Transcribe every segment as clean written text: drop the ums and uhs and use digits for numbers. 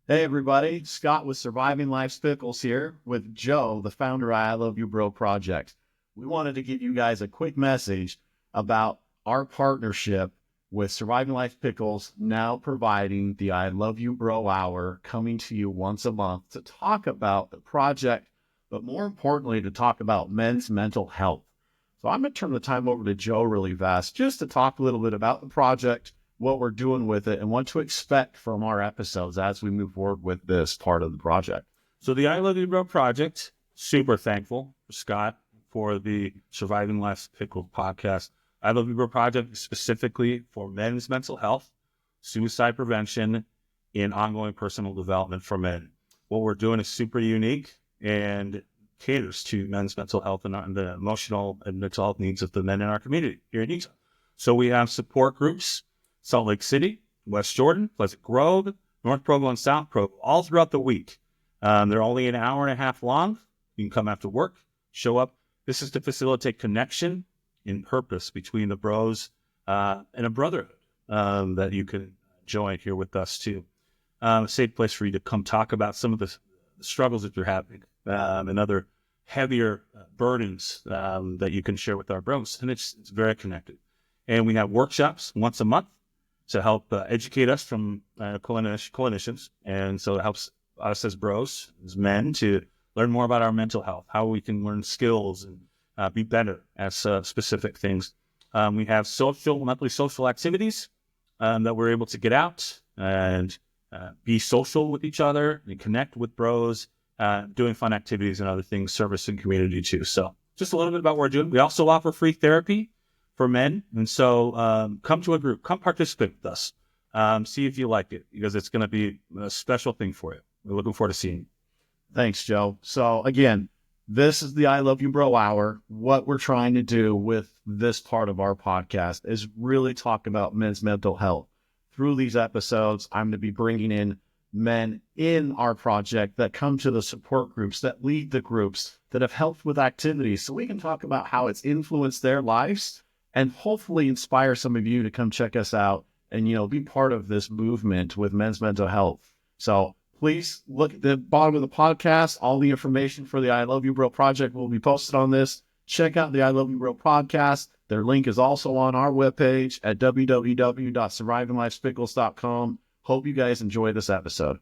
Hey everybody, Scott with Surviving Life's Pickles here with Joe, the founder of I Love You Bro Project. We wanted to give you guys a quick message about our partnership with Surviving Life Pickles, now providing the I Love You Bro Hour, coming to you once a month to talk about the project, but more importantly, to talk about men's mental health. So I'm going to turn the time over to Joe really fast just to talk a little bit about the project, what we're doing with it, and what to expect from our episodes as we move forward with this part of the project. So the I Love You Bro Project, super thankful for Scott for the Surviving Life's Pickles podcast. I Love You Bro Project is specifically for men's mental health, suicide prevention, and ongoing personal development for men. What we're doing is super unique and caters to men's mental health and the emotional and mental health needs of the men in our community here in Utah. So we have support groups, Salt Lake City, West Jordan, Pleasant Grove, North Provo, and South Provo, all throughout the week. They're only an hour and a half long. You can come after work, show up. This is to facilitate connection and purpose between the bros and a brotherhood that you can join here with us too. A safe place for you to come talk about some of the struggles that you're having and other heavier burdens that you can share with our bros. And it's very connected. And we have workshops once a month to help educate us from clinicians. And so it helps us as bros, as men, to learn more about our mental health, how we can learn skills and be better at specific things. We have monthly social activities that we're able to get out and be social with each other and connect with bros, doing fun activities and other things, service and community too. So just a little bit about what we're doing. We also offer free therapy for men. And so come to a group, come participate with us, see if you like it, because it's going to be a special thing for you. We're looking forward to seeing you. Thanks, Joe. So again, this is the I Love You Bro Hour. What we're trying to do with this part of our podcast is really talk about men's mental health. Through these episodes, I'm going to be bringing in men in our project that come to the support groups, that lead the groups, that have helped with activities, so we can talk about how it's influenced their lives and hopefully inspire some of you to come check us out and, be part of this movement with men's mental health. So please look at the bottom of the podcast. All the information for the I Love You Bro project will be posted on this. Check out the I Love You Bro podcast. Their link is also on our webpage at www.survivinglifespickles.com. Hope you guys enjoy this episode.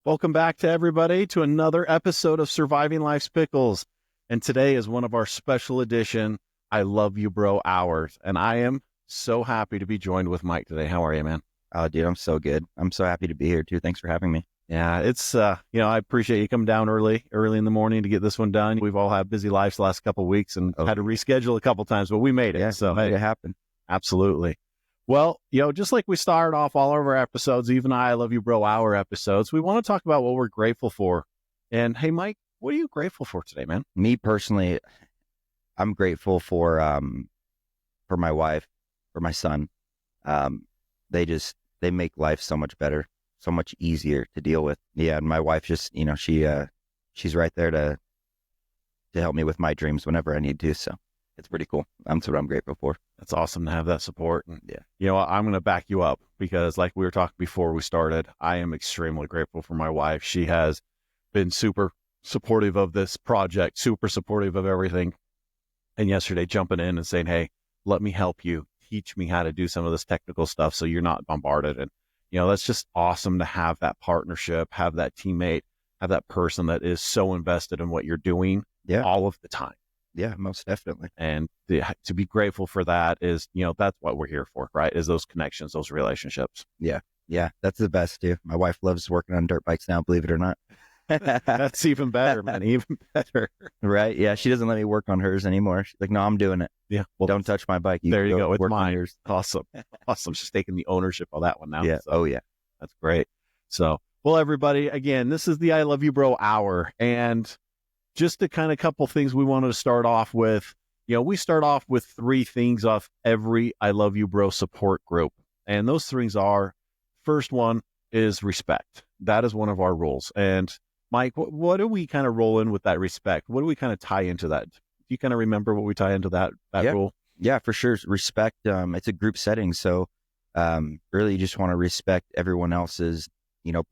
Welcome back to everybody to another episode of Surviving Life's Pickles. And today is one of our special edition I Love You Bro hours. And I am so happy to be joined with Mike today. How are you, man? Oh, dude, I'm so good. I'm so happy to be here too. Thanks for having me. Yeah, it's, I appreciate you coming down early in the morning to get this one done. We've all had busy lives the last couple of weeks and had to reschedule a couple times, but we made it. Yeah, so it happened. Absolutely. Well, just like we started off all of our episodes, even I Love You Bro Hour episodes, we want to talk about what we're grateful for. And hey, Mike, what are you grateful for today, man? Me personally, I'm grateful for my wife, for my son. They make life so much better, so much easier to deal with. Yeah, and my wife just, she's right there to help me with my dreams whenever I need to. So it's pretty cool. That's what I'm grateful for. That's awesome to have that support. And, yeah. I'm going to back you up because like we were talking before we started, I am extremely grateful for my wife. She has been super supportive of this project, super supportive of everything. And yesterday jumping in and saying, hey, let me help you. Teach me how to do some of this technical stuff so you're not bombarded. And, that's just awesome to have that partnership, have that teammate, have that person that is so invested in what you're doing all of the time. Yeah, most definitely. And to be grateful for that is, that's what we're here for, right? Is those connections, those relationships. Yeah. Yeah. That's the best too. My wife loves working on dirt bikes now, believe it or not. That's even better, man. Even better. Right. Yeah. She doesn't let me work on hers anymore. She's like, no, I'm doing it. Yeah. Well, don't touch my bike. There you go. It's mine. Yours. Awesome. Awesome. She's taking the ownership of that one now. Yeah. So oh, yeah. That's great. So, well, everybody, again, this is the I Love You Bro hour. And just a kind of couple things we wanted to start off with. We start off with 3 things off every I Love You Bro support group. And those things are, first one, is respect. That is one of our rules. And Mike, what do we kind of roll in with that respect? What do we kind of tie into that? Do you kind of remember what we tie into that rule? Yeah, for sure. Respect. It's a group setting. So, really you just want to respect everyone else's,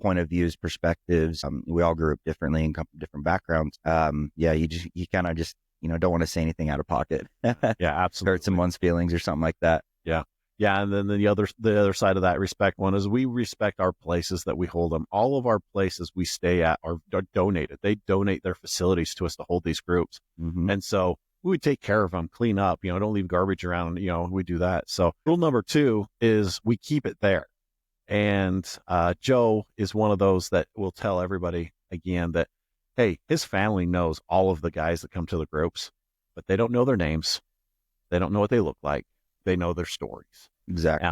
point of views, perspectives. We all grew up differently and come from different backgrounds. You kind of just, don't want to say anything out of pocket. Yeah, absolutely. Hurt someone's feelings or something like that. Yeah. Yeah. And then the other side of that respect one is we respect our places that we hold them. All of our places we stay at are donated. They donate their facilities to us to hold these groups. Mm-hmm. And so we would take care of them, clean up, don't leave garbage around, we do that. So rule number 2 is we keep it there. And Joe is one of those that will tell everybody again that, hey, his family knows all of the guys that come to the groups, but they don't know their names. They don't know what they look like. They know their stories. Exactly.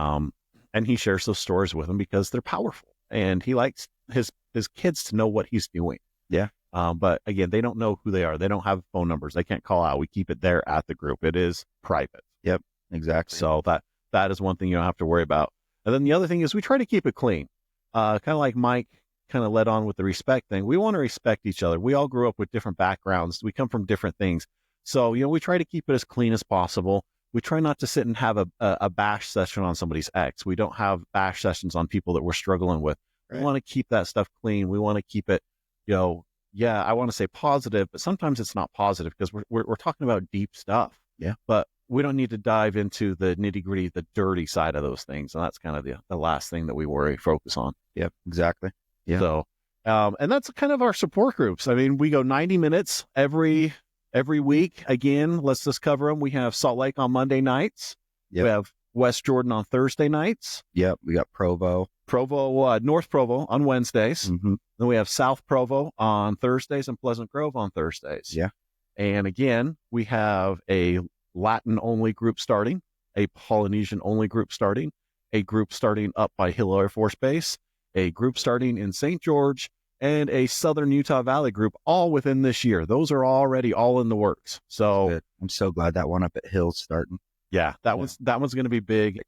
And he shares those stories with them because they're powerful. And he likes his kids to know what he's doing. Yeah. But again, they don't know who they are. They don't have phone numbers. They can't call out. We keep it there at the group. It is private. Yep. Exactly. So that is one thing you don't have to worry about. And then the other thing is we try to keep it clean. Kind of like Mike kind of led on with the respect thing. We want to respect each other. We all grew up with different backgrounds. We come from different things. So, we try to keep it as clean as possible. We try not to sit and have a bash session on somebody's ex. We don't have bash sessions on people that we're struggling with. Right. We want to keep that stuff clean. We want to keep it, I want to say positive, but sometimes it's not positive because we're talking about deep stuff. Yeah. But we don't need to dive into the nitty gritty, the dirty side of those things. And that's kind of the last thing that we focus on. Yep. Exactly. Yeah. So, and that's kind of our support groups. I mean, we go 90 minutes every week. Again, let's just cover them. We have Salt Lake on Monday nights. Yep. We have West Jordan on Thursday nights. Yep. We got North Provo on Wednesdays. Mm-hmm. Then we have South Provo on Thursdays and Pleasant Grove on Thursdays. Yeah. And again, we have a Latin only group starting, a Polynesian only group starting, a group starting up by Hill Air Force Base, a group starting in St. George, and a Southern Utah Valley group all within this year. Those are already all in the works. So I'm so glad that one up at Hill's starting. Yeah, that one's going to be big.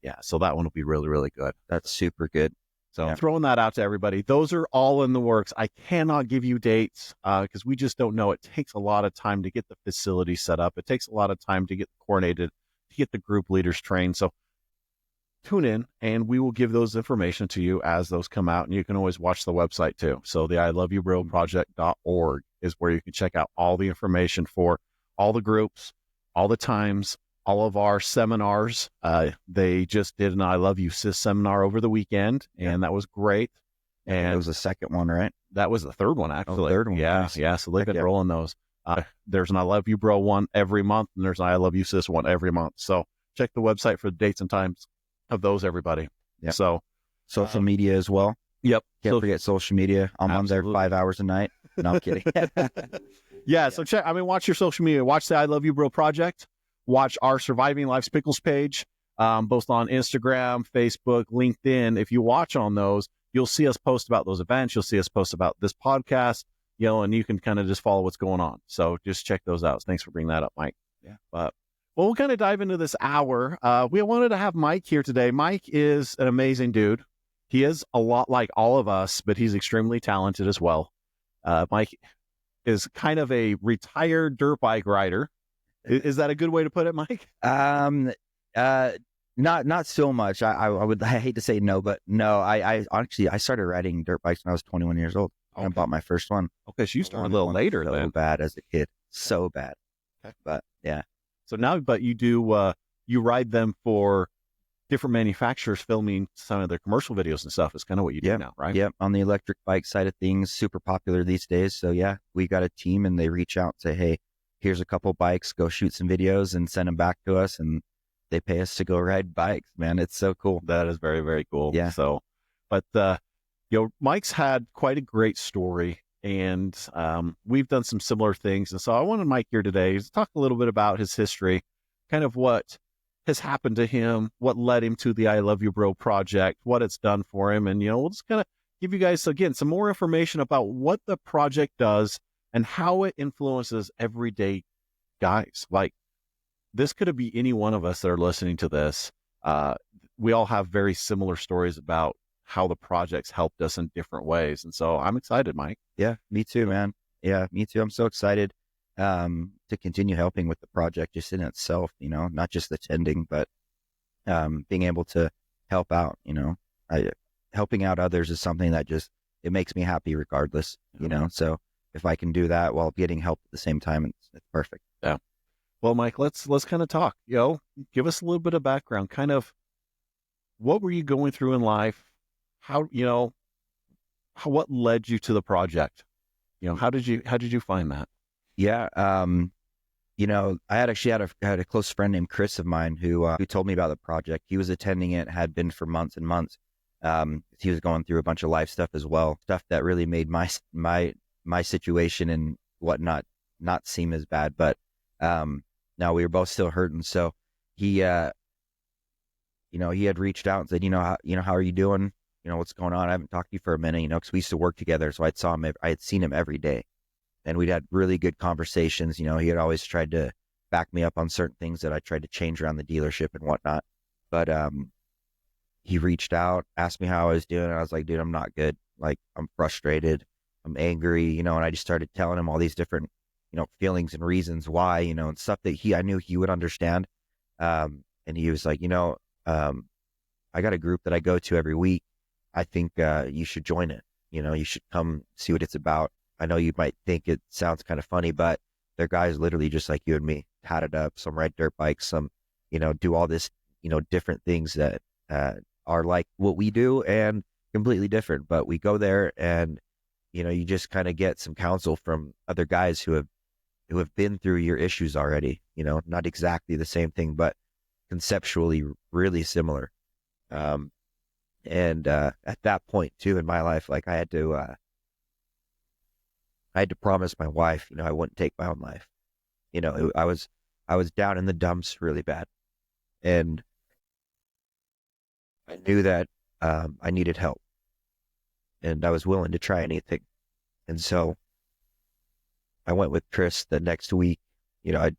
Yeah, so that one will be really, really good. That's super good. So throwing that out to everybody. Those are all in the works. I cannot give you dates because we just don't know. It takes a lot of time to get the facility set up. It takes a lot of time to get coordinated, to get the group leaders trained. So tune in and we will give those information to you as those come out. And you can always watch the website too. So the iloveyoubroproject.org is where you can check out all the information for all the groups, all the times, all of our seminars. They just did an I Love You Sis seminar over the weekend, and that was great. And it was the second one, right? That was the third one, actually. Third one. Yeah, nice. Yeah. So they've been rolling those. There's an I Love You Bro one every month, and there's an I Love You Sis one every month. So check the website for the dates and times of those, everybody. Yeah. So social media as well. Yep. Can't forget social media. I'm on there 5 hours a night. No, I'm kidding. Yeah. So watch your social media. Watch the I Love You Bro Project. Watch our Surviving Life's Pickles page, both on Instagram, Facebook, LinkedIn. If you watch on those, you'll see us post about those events. You'll see us post about this podcast, and you can kind of just follow what's going on. So just check those out. Thanks for bringing that up, Mike. Yeah. But we'll kind of dive into this hour. We wanted to have Mike here today. Mike is an amazing dude. He is a lot like all of us, but he's extremely talented as well. Mike is kind of a retired dirt bike rider. Is that a good way to put it, Mike? Not so much. I hate to say no, but no. I started riding dirt bikes when I was 21 years old. Okay. I bought my first one. Okay, so you started a little later so then. So bad as a kid, so bad. Okay. But yeah. So now, but you do you ride them for different manufacturers filming some of their commercial videos and stuff. Is kind of what you do now, right? Yep. On the electric bike side of things, super popular these days. So yeah, we got a team and they reach out and say, hey, here's a couple bikes, go shoot some videos and send them back to us. And they pay us to go ride bikes, man. It's so cool. That is very, very cool. Yeah. So, but, Mike's had quite a great story and we've done some similar things. And so I wanted Mike here today to talk a little bit about his history, kind of what has happened to him, what led him to the I Love You Bro project, what it's done for him. And, we'll just kind of give you guys, again, some more information about what the project does and how it influences everyday guys. Like this could be any one of us that are listening to this. We all have very similar stories about how the project's helped us in different ways. And so I'm excited, Mike. Yeah, me too, man. Yeah, me too. I'm so excited to continue helping with the project just in itself, not just attending, but being able to help out, helping out others is something that it makes me happy regardless, so if I can do that while getting help at the same time, it's perfect. Yeah. Well, Mike, let's kind of talk, give us a little bit of background, kind of what were you going through in life? How, what led you to the project? How did you find that? Yeah. I had a close friend named Chris of mine who told me about the project. He was attending it, had been for months and months. He was going through a bunch of life stuff as well, stuff that really made my situation and whatnot not seem as bad. But now we were both still hurting. So he had reached out and said, how are you doing? What's going on? I haven't talked to you for a minute, because we used to work together. So I had seen him every day, and we'd had really good conversations. He had always tried to back me up on certain things that I tried to change around the dealership and whatnot. But he reached out, asked me how I was doing. And I was like, dude, I'm not good. Like, I'm frustrated. I'm angry, and I just started telling him all these different, feelings and reasons why, and stuff that I knew he would understand. And he was like, I got a group that I go to every week. I think you should join it. You should come see what it's about. I know you might think it sounds kind of funny, but they're guys literally just like you and me, tatted up, some ride dirt bikes, some, do all this, different things that are like what we do and completely different. But we go there and, you just kind of get some counsel from other guys who have been through your issues already, not exactly the same thing, but conceptually really similar. And at that point too in my life, like I had to promise my wife, I wouldn't take my own life. I was down in the dumps really bad, and I knew that I needed help, and I was willing to try anything. And so I went with Chris the next week. I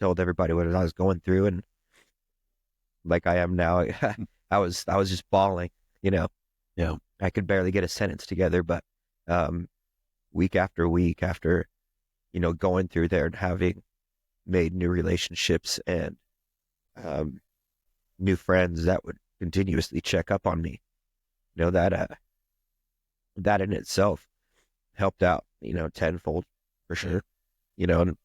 told everybody what I was going through, and like I am now, I was just bawling. Yeah. I could barely get a sentence together, but week after week after, going through there and having made new relationships and new friends that would continuously check up on me, that in itself helped out, tenfold for sure, and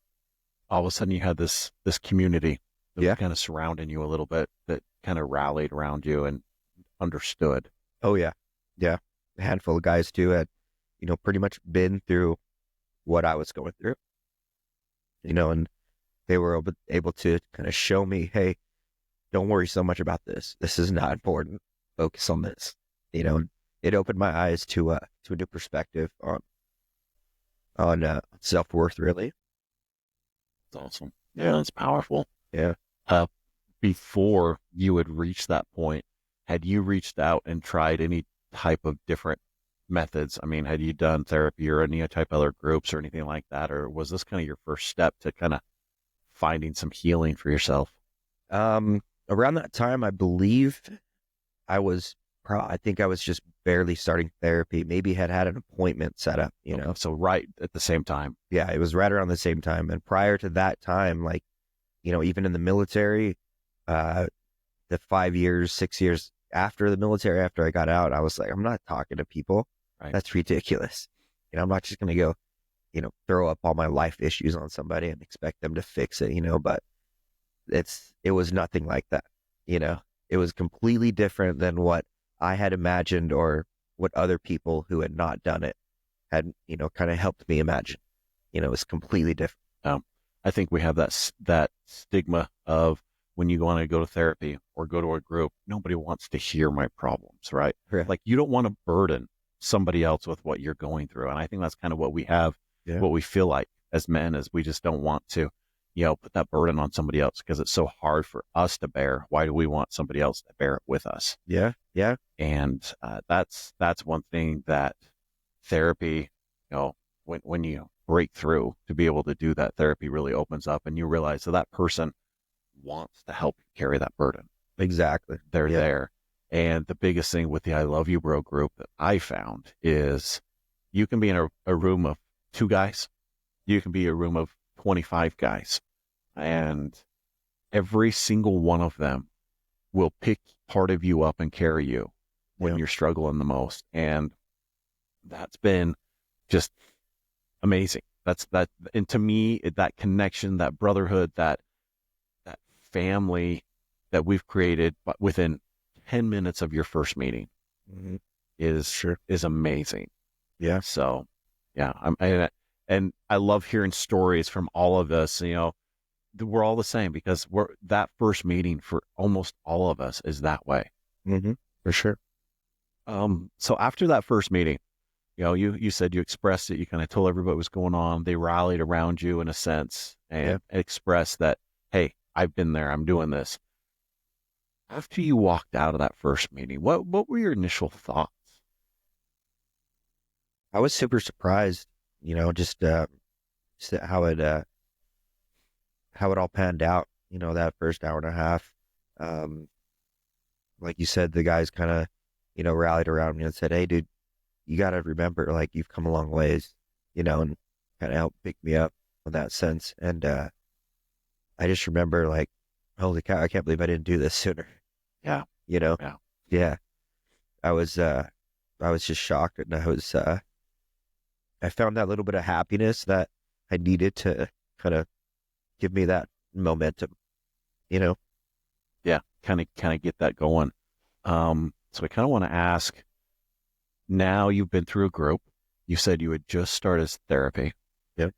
all of a sudden you had this community that Yeah. was kind of surrounding you a little bit, that kind of rallied around you and understood. oh yeah, a handful of guys too had, pretty much been through what I was going through, and they were able to kind of show me, hey, don't worry so much about this. This is not important. Focus on this. And it opened my eyes to a new perspective on self-worth, really. It's awesome. Yeah, it's powerful. Yeah. Before you had reached that point, had you reached out and tried any type of different methods? I mean, had you done therapy or any type of other groups or anything like that? Or was this kind of your first step to kind of finding some healing for yourself? Around that time, I believe I think I was just barely starting therapy, maybe had an appointment set up, Okay, so right at the same time. Yeah, it was right around the same time. And prior to that time, like, even in the military, the 5 years, 6 years after the military, after I got out, I was like, I'm not talking to people. Right. That's ridiculous. I'm not just going to go, throw up all my life issues on somebody and expect them to fix it, but it was nothing like that. It was completely different than what I had imagined or what other people who had not done it had, kind of helped me imagine. It was completely different. I think we have that stigma of when you want to go to therapy or go to a group, nobody wants to hear my problems, right? Right. Like you don't want to burden somebody else with what you're going through. And I think that's kind of what we have, what we feel like as men is we just don't want to, put that burden on somebody else because it's so hard for us to bear. Why do we want somebody else to bear it with us? Yeah. Yeah. And that's one thing that therapy, when you break through to be able to do that, therapy really opens up and you realize that person wants to help you carry that burden. Exactly. They're there. And the biggest thing with the I Love You Bro group that I found is you can be in a room of 2 guys. You can be a room of 25 guys. And every single one of them will pick part of you up and carry you when you're struggling the most. And that's been just amazing. And to me, that connection, that brotherhood, that family that we've created within 10 minutes of your first meeting is amazing. Yeah. So, yeah, and I love hearing stories from all of us. We're all the same because that first meeting for almost all of us is that way. For sure. So after that first meeting, you said you expressed it. You kind of told everybody what was going on. They rallied around you in a sense and expressed that, hey, I've been there. I'm doing this. After you walked out of that first meeting, what were your initial thoughts? I was super surprised, just how it all panned out, that first hour and a half. Like you said, the guys kind of, rallied around me and said, hey, dude, you got to remember, like, you've come a long ways, and kind of helped pick me up in that sense. And I just remember, like, holy cow, I can't believe I didn't do this sooner. Yeah. Yeah. I was just shocked, and I found that little bit of happiness that I needed to kind of give me that momentum, Yeah, kind of get that going. So I kind of want to ask, now you've been through a group. You said you had just started therapy. Yep.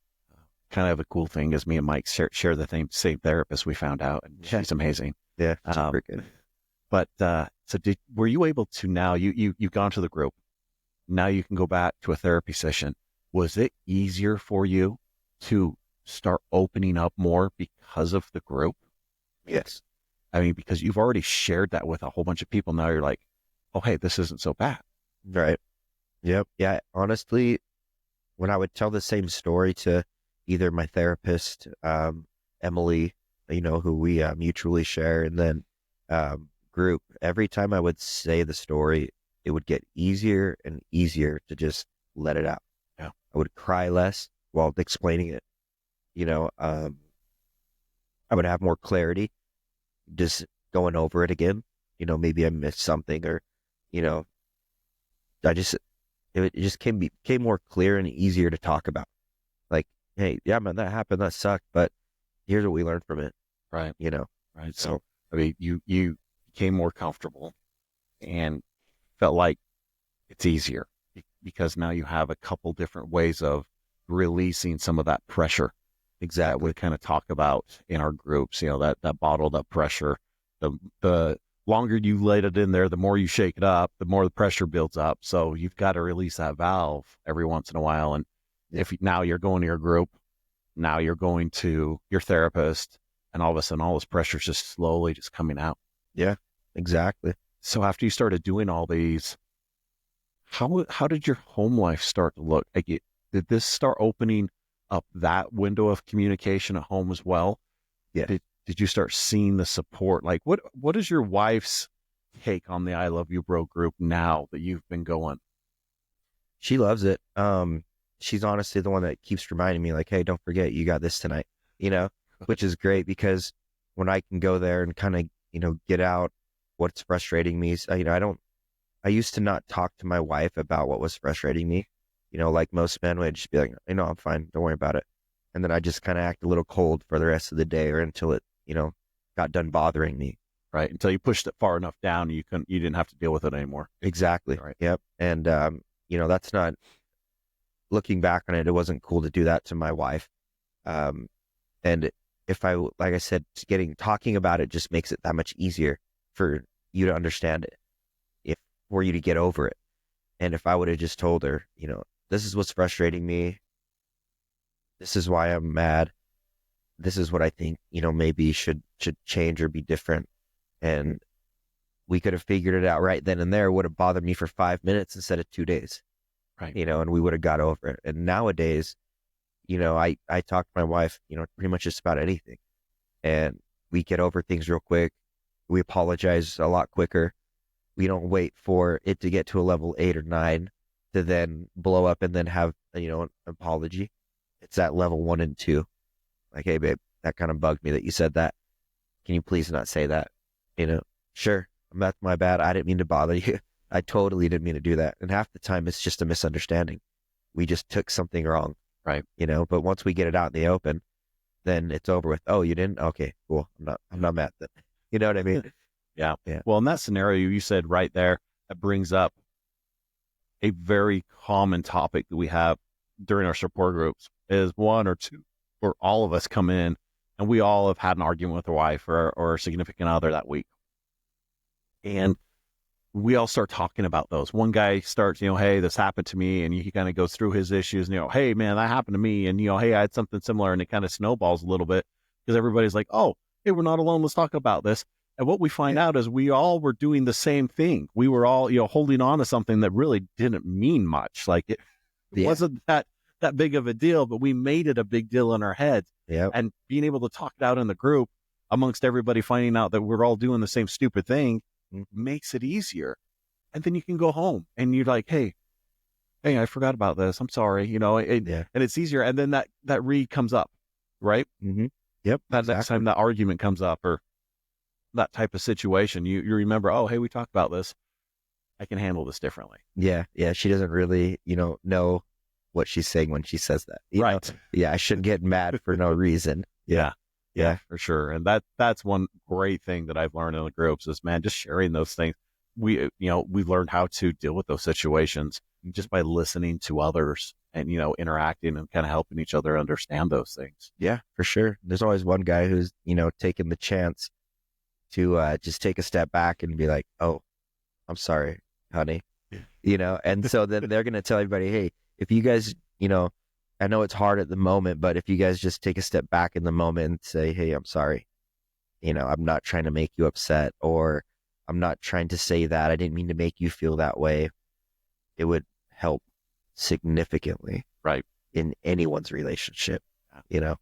Kind of a cool thing is me and Mike share the same therapist, we found out, and she's amazing. Yeah, super good. But so were you able to now, you've gone to the group, now you can go back to a therapy session. Was it easier for you to start opening up more because of the group? Yes. I mean, because you've already shared that with a whole bunch of people. Now you're like, oh, hey, this isn't so bad. Right. Yep. Yeah. Honestly, when I would tell the same story to either my therapist, Emily, who we mutually share, and then group, every time I would say the story, it would get easier and easier to just let it out. Yeah. I would cry less while explaining it. I would have more clarity just going over it again. Maybe I missed something, or, it just became more clear and easier to talk about. Like, hey, yeah, man, that happened. That sucked. But here's what we learned from it. Right. Right. So, I mean, you became more comfortable and felt like it's easier because now you have a couple different ways of releasing some of that pressure. Exactly. That we kind of talk about in our groups, that bottled up pressure. The longer you let it in there, the more you shake it up, the more the pressure builds up. So you've got to release that valve every once in a while. And if now you're going to your group, now you're going to your therapist, and all of a sudden all this pressure is just slowly just coming out. Yeah, exactly. So after you started doing all these, how did your home life start to look? Like, did this start opening up that window of communication at home as well? Yeah. Did you start seeing the support? Like, what is your wife's take on the I Love You Bro group now that you've been going? She loves it. She's honestly the one that keeps reminding me, like, hey, don't forget, you got this tonight, which is great, because when I can go there and kind of, get out what's frustrating me, I used to not talk to my wife about what was frustrating me. Like most men would just be like, I'm fine, don't worry about it. And then I just kind of act a little cold for the rest of the day, or until it, got done bothering me. Right. Until you pushed it far enough down, you didn't have to deal with it anymore. Exactly. Right. Yep. And, that's not, looking back on it, it wasn't cool to do that to my wife. And if like I said, talking about it just makes it that much easier for you to understand it, for you to get over it. And if I would have just told her, this is what's frustrating me, this is why I'm mad, this is what I think, maybe should change or be different, and we could have figured it out right then and there, it would have bothered me for 5 minutes instead of 2 days. Right. And we would have got over it. And nowadays, I talk to my wife, pretty much just about anything, and we get over things real quick. We apologize a lot quicker. We don't wait for it to get to a level 8 or 9 to then blow up and then have, an apology. It's at level 1 and 2. Like, hey, babe, that kind of bugged me that you said that. Can you please not say that? Sure, that's my bad. I didn't mean to bother you. I totally didn't mean to do that. And half the time it's just a misunderstanding. We just took something wrong. Right. But once we get it out in the open, then it's over with. Oh, you didn't? Okay, cool. I'm not mad then. You know what I mean? Yeah. Yeah. Well, in that scenario you said right there, that brings up a very common topic that we have during our support groups is one or two, or all of us come in and we all have had an argument with our wife or a significant other that week. And we all start talking about those. One guy starts, hey, this happened to me. And he kind of goes through his issues and, hey, man, that happened to me. And, hey, I had something similar. And it kind of snowballs a little bit because everybody's like, oh, hey, we're not alone. Let's talk about this. And what we find out is we all were doing the same thing. We were all, holding on to something that really didn't mean much. Like it wasn't that big of a deal, but we made it a big deal in our heads. Yeah. And being able to talk it out in the group amongst everybody, finding out that we're all doing the same stupid thing makes it easier. And then you can go home and you're like, hey, I forgot about this. I'm sorry. And it's easier. And then that read comes up, right? Mm-hmm. Yep. That next time that argument comes up or that type of situation, you remember, oh, hey, we talked about this. I can handle this differently. Yeah. Yeah. She doesn't really, know what she's saying when she says that. Right. Yeah. I shouldn't get mad for no reason. Yeah, for sure. And that's one great thing that I've learned in the groups is, man, just sharing those things. We've learned how to deal with those situations just by listening to others and, interacting and kind of helping each other understand those things. Yeah, for sure. There's always one guy who's, taking the chance to just take a step back and be like, oh, I'm sorry, honey. And so then they're going to tell everybody, hey, if you guys, I know it's hard at the moment, but if you guys just take a step back in the moment and say, hey, I'm sorry, I'm not trying to make you upset, or I'm not trying to say that. I didn't mean to make you feel that way. It would help significantly. Right. In anyone's relationship, Yeah.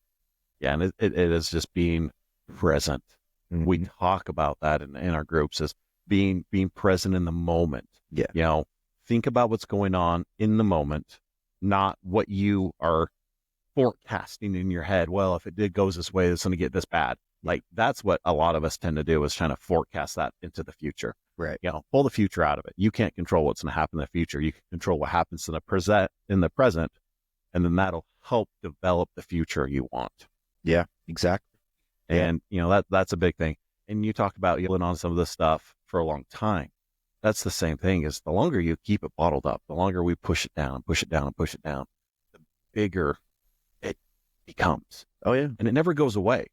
And it is just being present. Mm-hmm. We talk about that in our groups as being present in the moment. Yeah. Think about what's going on in the moment, not what you are forecasting in your head. Well, if it goes this way, it's going to get this bad. Like that's what a lot of us tend to do is trying to forecast that into the future. Right. Pull the future out of it. You can't control what's going to happen in the future. You can control what happens in the present, and then that'll help develop the future you want. Yeah, exactly. And, that's a big thing. And you talk about yelling on some of this stuff for a long time. That's the same thing is the longer you keep it bottled up, the longer we push it down and push it down and push it down, the bigger it becomes. Oh, yeah. And it never goes away.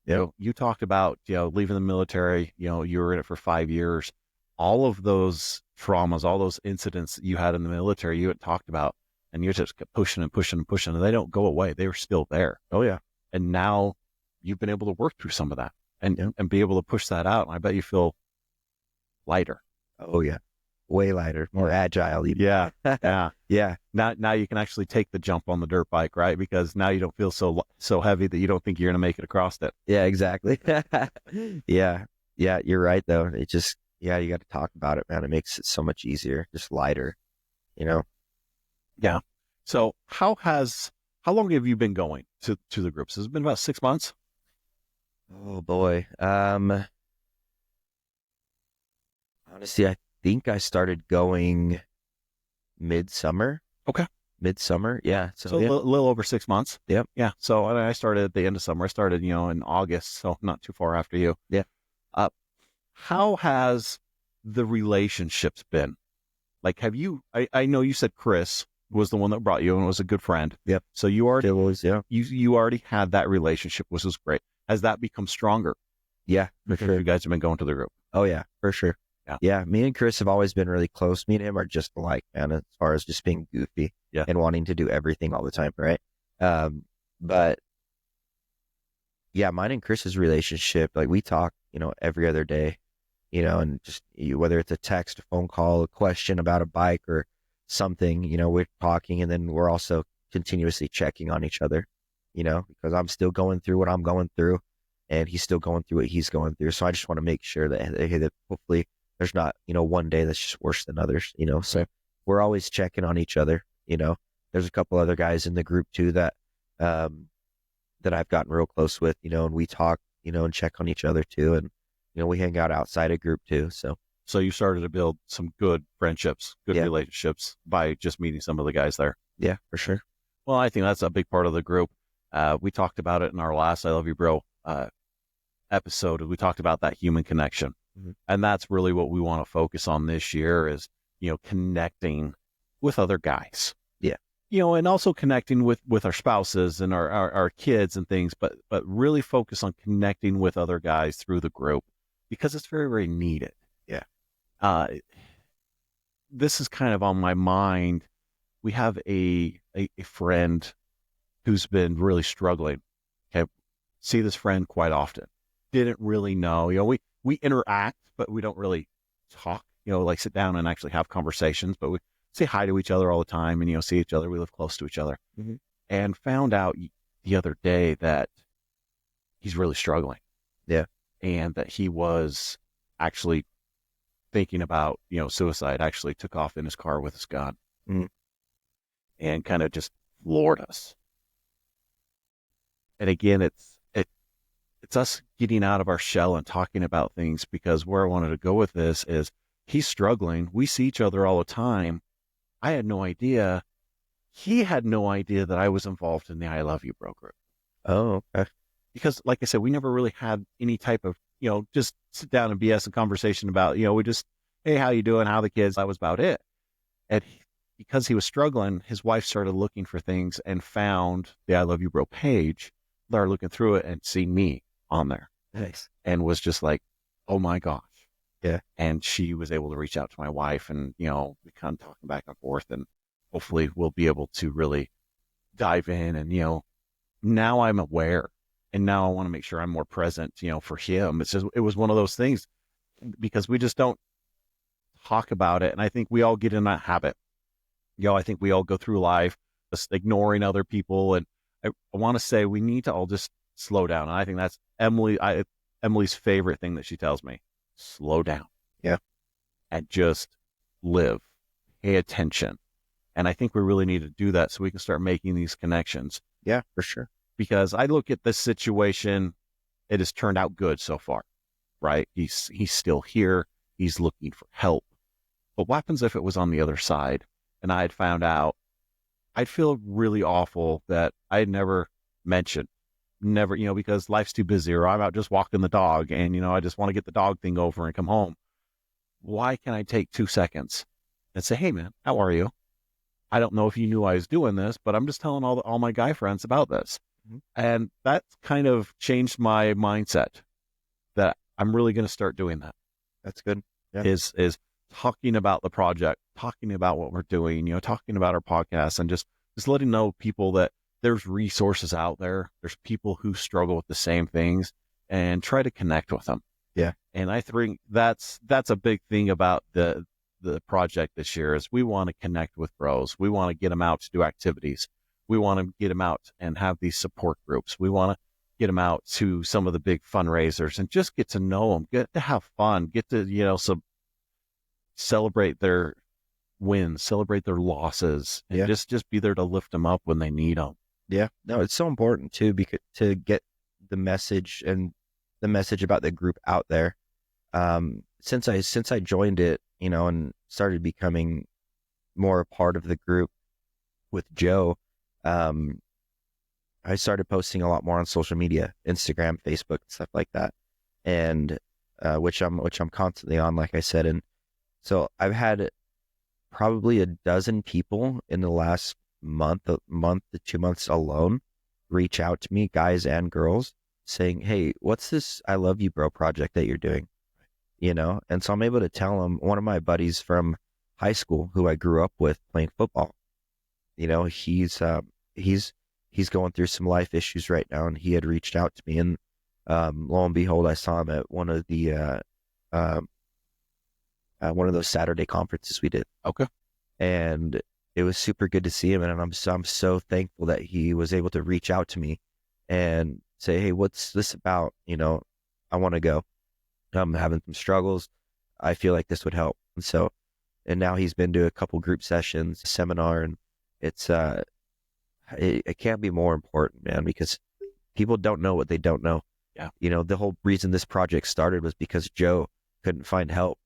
Yeah. You talked about, leaving the military, you were in it for 5 years. All of those traumas, all those incidents that you had in the military, you had talked about, and you just kept pushing and pushing and pushing, and they don't go away. They were still there. Oh, yeah. And now you've been able to work through some of that and be able to push that out. And I bet you feel lighter. Oh, yeah. Way lighter, more agile. Even. Yeah. Yeah. Yeah. Now you can actually take the jump on the dirt bike, right? Because now you don't feel so heavy that you don't think you're going to make it across it. Yeah, exactly. Yeah. Yeah. You're right though. It just, you got to talk about it, man. It makes it so much easier, just lighter, Yeah. So how long have you been going to the groups? Has it been about 6 months? Oh boy. Honestly, I think I started going midsummer. Okay. Midsummer. Yeah. So yeah. a little over 6 months. Yep. Yeah. So I started at the end of summer. I started, in August. So not too far after you. Yeah. How has the relationships been? Like, I know you said Chris was the one that brought you and was a good friend. Yep. So you already, It was, yeah. you already had that relationship, which was great. Has that become stronger? Yeah, for Because sure. you guys have been going to the group. Oh yeah, for sure. Yeah. Yeah. Me and Chris have always been really close. Me and him are just alike, man, as far as just being goofy and wanting to do everything all the time. Right. But yeah, mine and Chris's relationship, like we talk, every other day, and just whether it's a text, a phone call, a question about a bike or something, we're talking, and then we're also continuously checking on each other, because I'm still going through what I'm going through and he's still going through what he's going through. So I just want to make sure that hopefully there's not, one day that's just worse than others, so we're always checking on each other. There's a couple other guys in the group too that I've gotten real close with, and we talk, and check on each other too. And, we hang out outside of group too. So you started to build some good friendships, good Yeah. relationships by just meeting some of the guys there. Yeah, for sure. Well, I think that's a big part of the group. We talked about it in our last I Love You Bro episode. We talked about that human connection. Mhm. And that's really what we want to focus on this year is, connecting with other guys. Yeah. And also connecting with our spouses and our kids and things, but really focus on connecting with other guys through the group because it's very, very needed. Yeah. This is kind of on my mind. We have a friend who's been really struggling. Okay. See this friend quite often. Didn't really know, we interact, but we don't really talk, like sit down and actually have conversations, but we say hi to each other all the time and, see each other. We live close to each other. Mhm. And found out the other day that he's really struggling. Yeah. And that he was actually thinking about, suicide, actually took off in his car with his gun. Mhm. And kind of just floored us. And again, it's us getting out of our shell and talking about things, because where I wanted to go with this is he's struggling. We see each other all the time. I had no idea. He had no idea that I was involved in the I Love You Bro group. Oh, okay. Because like I said, we never really had any type of, just sit down and BS a conversation about, we just, hey, how you doing? How the kids? That was about it. And because he was struggling, his wife started looking for things and found the I Love You Bro page, started looking through it and see me on there Nice. and was just like, oh my gosh. Yeah. And she was able to reach out to my wife and, we kind of talking back and forth, and hopefully we'll be able to really dive in and, now I'm aware and now I want to make sure I'm more present, for him. It was one of those things because we just don't talk about it. And I think we all get in that habit. I think we all go through life just ignoring other people. And I want to say we need to all just slow down. And I think that's Emily's favorite thing that she tells me. Slow down. Yeah. And just live. Pay attention. And I think we really need to do that so we can start making these connections. Yeah, for sure. Because I look at this situation, it has turned out good so far, right? He's still here. He's looking for help. But what happens if it was on the other side and I had found out? I'd feel really awful that I had never mentioned, because life's too busy, or I'm out just walking the dog and, I just want to get the dog thing over and come home. Why can't I take 2 seconds and say, hey man, how are you? I don't know if you knew I was doing this, but I'm just telling all my guy friends about this. Mhm. And that's kind of changed my mindset that I'm really going to start doing that. That's good. Yeah. Is talking about the project, talking about what we're doing, talking about our podcast, and just letting know people that there's resources out there. There's people who struggle with the same things, and try to connect with them. Yeah. And I think that's a big thing about the project this year is we want to connect with bros. We want to get them out to do activities. We want to get them out and have these support groups. We want to get them out to some of the big fundraisers and just get to know them, get to have fun, get to, celebrate their wins, celebrate their losses, and Yeah. just be there to lift them up when they need them. Yeah. No, it's so important too, because to get the message about the group out there. Since I joined it, and started becoming more a part of the group with Joe, I started posting a lot more on social media, Instagram, Facebook, stuff like that, and which I'm constantly on, like I said. And so I've had probably a dozen people in the last month to 2 months alone reach out to me, guys and girls, saying, hey, what's this I Love You Bro project that you're doing? And so I'm able to tell them. One of my buddies from high school who I grew up with playing football, he's going through some life issues right now, and he had reached out to me, and lo and behold, I saw him at one of those Saturday conferences we did. Okay. And it was super good to see him, and I'm so thankful that he was able to reach out to me and say, hey, what's this about? I want to go. I'm having some struggles. I feel like this would help. And so, and now he's been to a couple group sessions, seminar, and it's, it can't be more important, man, because people don't know what they don't know. Yeah. You know, the whole reason this project started was because Joe couldn't find help.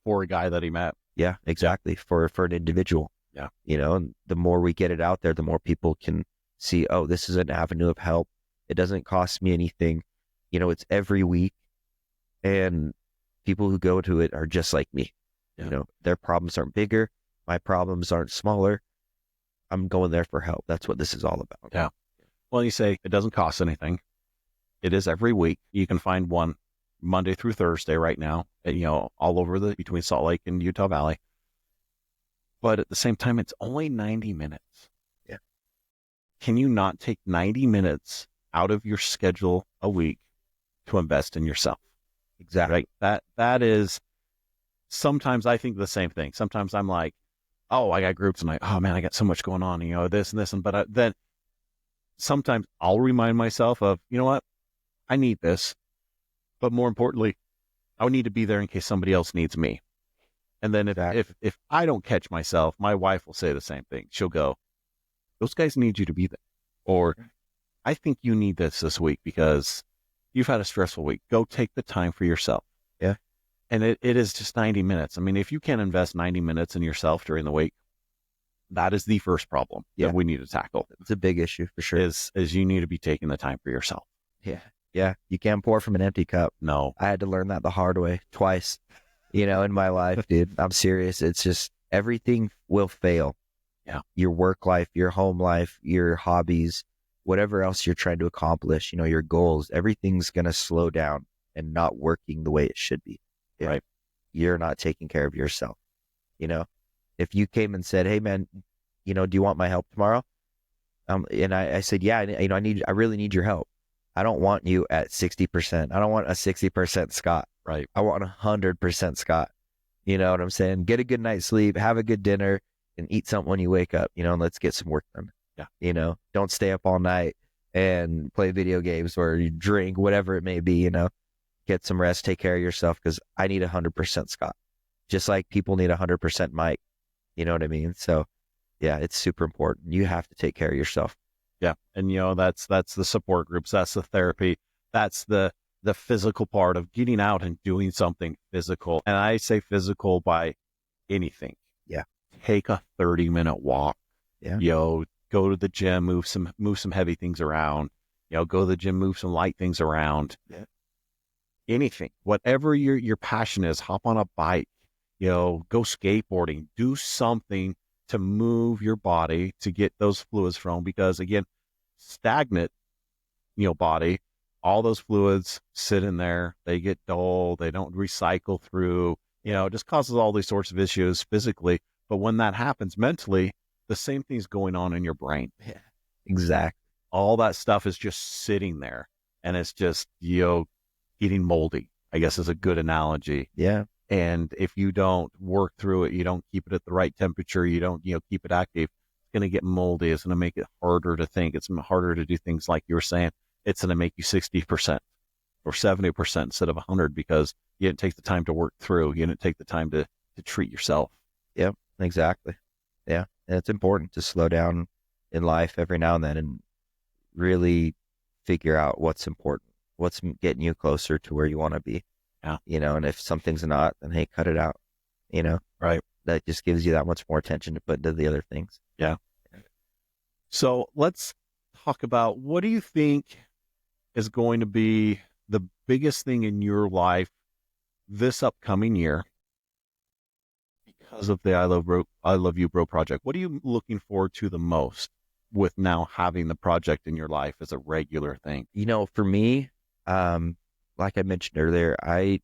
For a guy that he met. Yeah, exactly. For an individual. Yeah. You know, and the more we get it out there, the more people can see, oh, this is an avenue of help. It doesn't cost me anything. You know, it's every week. And people who go to it are just like me. Yeah. You know, their problems aren't bigger. My problems aren't smaller. I'm going there for help. That's what this is all about. Yeah. Well, you say it doesn't cost anything. It is every week. You can find one Monday through Thursday right now, you know, all over between Salt Lake and Utah Valley. But at the same time, it's only 90 minutes. Yeah. Can you not take 90 minutes out of your schedule a week to invest in yourself? Exactly. Right? That is, sometimes I think the same thing. Sometimes I'm like, oh, I got groups and oh man, I got so much going on, you know, this and this. But then sometimes I'll remind myself of, you know what, I need this. But more importantly, I would need to be there in case somebody else needs me. And then if I don't catch myself, my wife will say the same thing. She'll go, those guys need you to be there. Or I think you need this week because you've had a stressful week. Go take the time for yourself. Yeah. And it is just 90 minutes. I mean, if you can't invest 90 minutes in yourself during the week, that is the first problem that we need to tackle. It's a big issue for sure. Is you need to be taking the time for yourself. Yeah. Yeah. You can't pour from an empty cup. No. I had to learn that the hard way twice, you know, in my life, dude. I'm serious. It's just everything will fail. Yeah. Your work life, your home life, your hobbies, whatever else you're trying to accomplish, you know, your goals, everything's going to slow down and not working the way it should be. Yeah. Right. You're not taking care of yourself. You know, if you came and said, hey man, you know, do you want my help tomorrow? And I said, yeah, you know, I really need your help. I don't want you at 60%. I don't want a 60% Scott. Right. I want 100% Scott. You know what I'm saying? Get a good night's sleep, have a good dinner, and eat something when you wake up, you know, and let's get some work done. Yeah. You know, don't stay up all night and play video games or you drink, whatever it may be, you know, get some rest, take care of yourself because I need 100% Scott. Just like people need 100% Mike. You know what I mean? So yeah, it's super important. You have to take care of yourself. Yeah. And you know, that's the support groups. That's the therapy. That's the physical part of getting out and doing something physical. And I say physical by anything. Yeah. Take a 30-minute walk. Yeah. You know, go to the gym, move some heavy things around. You know, go to the gym, move some light things around. Yeah. Anything, whatever your passion is, hop on a bike, you know, go skateboarding, do something to move your body to get those fluids from, because again, stagnant, you know, body, all those fluids sit in there, they get dull, they don't recycle through, you know, it just causes all these sorts of issues physically. But when that happens mentally, the same thing's going on in your brain. Yeah. Exactly. All that stuff is just sitting there and it's just, you know, getting moldy, I guess is a good analogy. Yeah. And if you don't work through it, you don't keep it at the right temperature, you don't, you know, keep it active, it's going to get moldy. It's going to make it harder to think. It's harder to do things like you were saying. It's going to make you 60% or 70% instead of 100 because you didn't take the time to work through. You didn't take the time to treat yourself. Yep. Exactly. Yeah. And it's important to slow down in life every now and then and really figure out what's important, what's getting you closer to where you want to be. Yeah. You know, and if something's not, then hey, cut it out. You know, Right. That just gives you that much more attention to put into the other things. Yeah. So let's talk about, what do you think is going to be the biggest thing in your life this upcoming year because of the I Love You Bro project? What are you looking forward to the most with now having the project in your life as a regular thing? You know, for me, like I mentioned earlier, I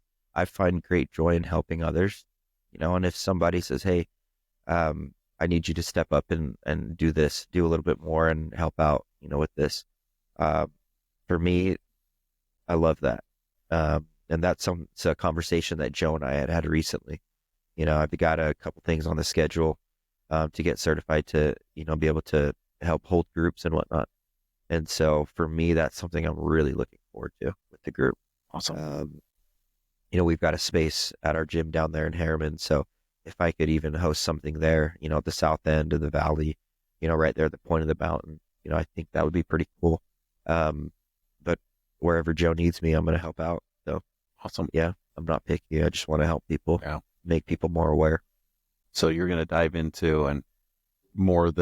find great joy in helping others, you know, and if somebody says, hey, I need you to step up and do this, do a little bit more and help out, you know, with this. For me, I love that. And that's a conversation that Joe and I had recently. You know, I've got a couple things on the schedule, to get certified to, you know, be able to help hold groups and whatnot. And so for me, that's something I'm really looking forward to with the group. Awesome. we've got a space at our gym down there in Harriman. So if I could even host something there, at the south end of the valley, right there at the point of the mountain, I think that would be pretty cool. But wherever Joe needs me, I'm going to help out. So Awesome. yeah, I'm not picky. I just want to help people, Yeah. make people more aware. So you're going to dive into and more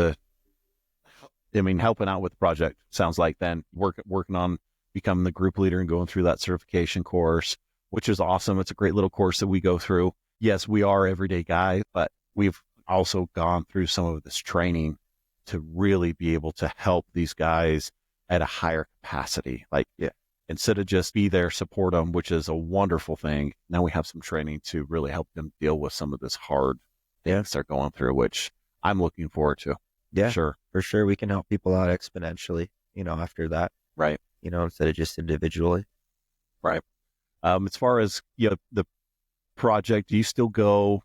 helping out with the project. Sounds like then working on becoming the group leader and going through that certification course, which is awesome. It's a great little course that we go through. Yes, we are everyday guys, but we've also gone through some of this training to really be able to help these guys at a higher capacity. Like, Yeah. instead of just be there, support them, which is a wonderful thing. Now we have some training to really help them deal with some of this hard things they're going through, which I'm looking forward to. Yeah, Sure. for sure. We can help people out exponentially, after that, Right. instead of just individually. As far as the project, do you still go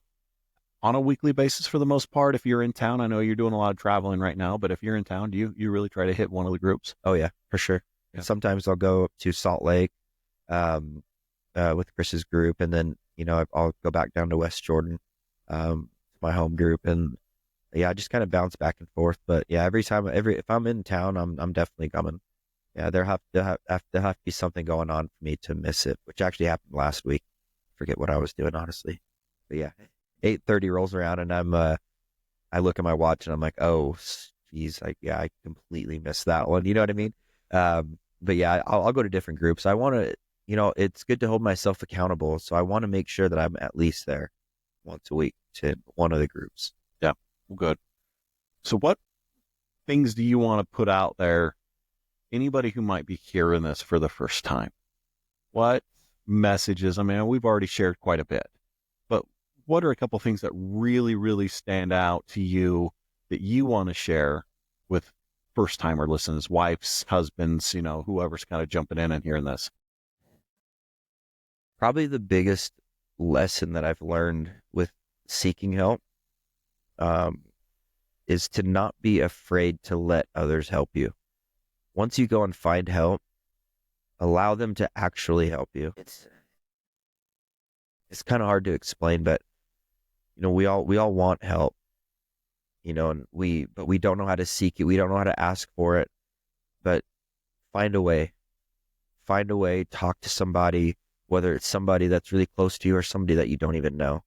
on a weekly basis for the most part? If you're in town, I know you're doing a lot of traveling right now, but if you're in town, do you really try to hit one of the groups? Oh yeah, for sure. Yeah. Sometimes I'll go up to Salt Lake, with Chris's group, and then I'll go back down to West Jordan, my home group, and yeah, I just kind of bounce back and forth. But yeah, if I'm in town, I'm definitely coming. Yeah, there have to be something going on for me to miss it, which actually happened last week. Forget what I was doing, honestly. But yeah, 8:30 rolls around, and I look at my watch, and I'm like, oh, geez, I completely missed that one. You know what I mean? But yeah, I'll go to different groups. I want to, it's good to hold myself accountable, so I want to make sure that I'm at least there once a week to one of the groups. Good. So what things do you want to put out there? Anybody who might be hearing this for the first time, what messages? I mean, we've already shared quite a bit, but what are a couple things that really, really stand out to you that you want to share with first timer listeners, wives, husbands, whoever's kind of jumping in and hearing this? Probably the biggest lesson that I've learned with seeking help, is to not be afraid to let others help you. Once you go and find help, allow them to actually help you. It's kind of hard to explain, but we all want help, and we don't know how to seek it. We don't know how to ask for it, but find a way, talk to somebody, whether it's somebody that's really close to you or somebody that you don't even know,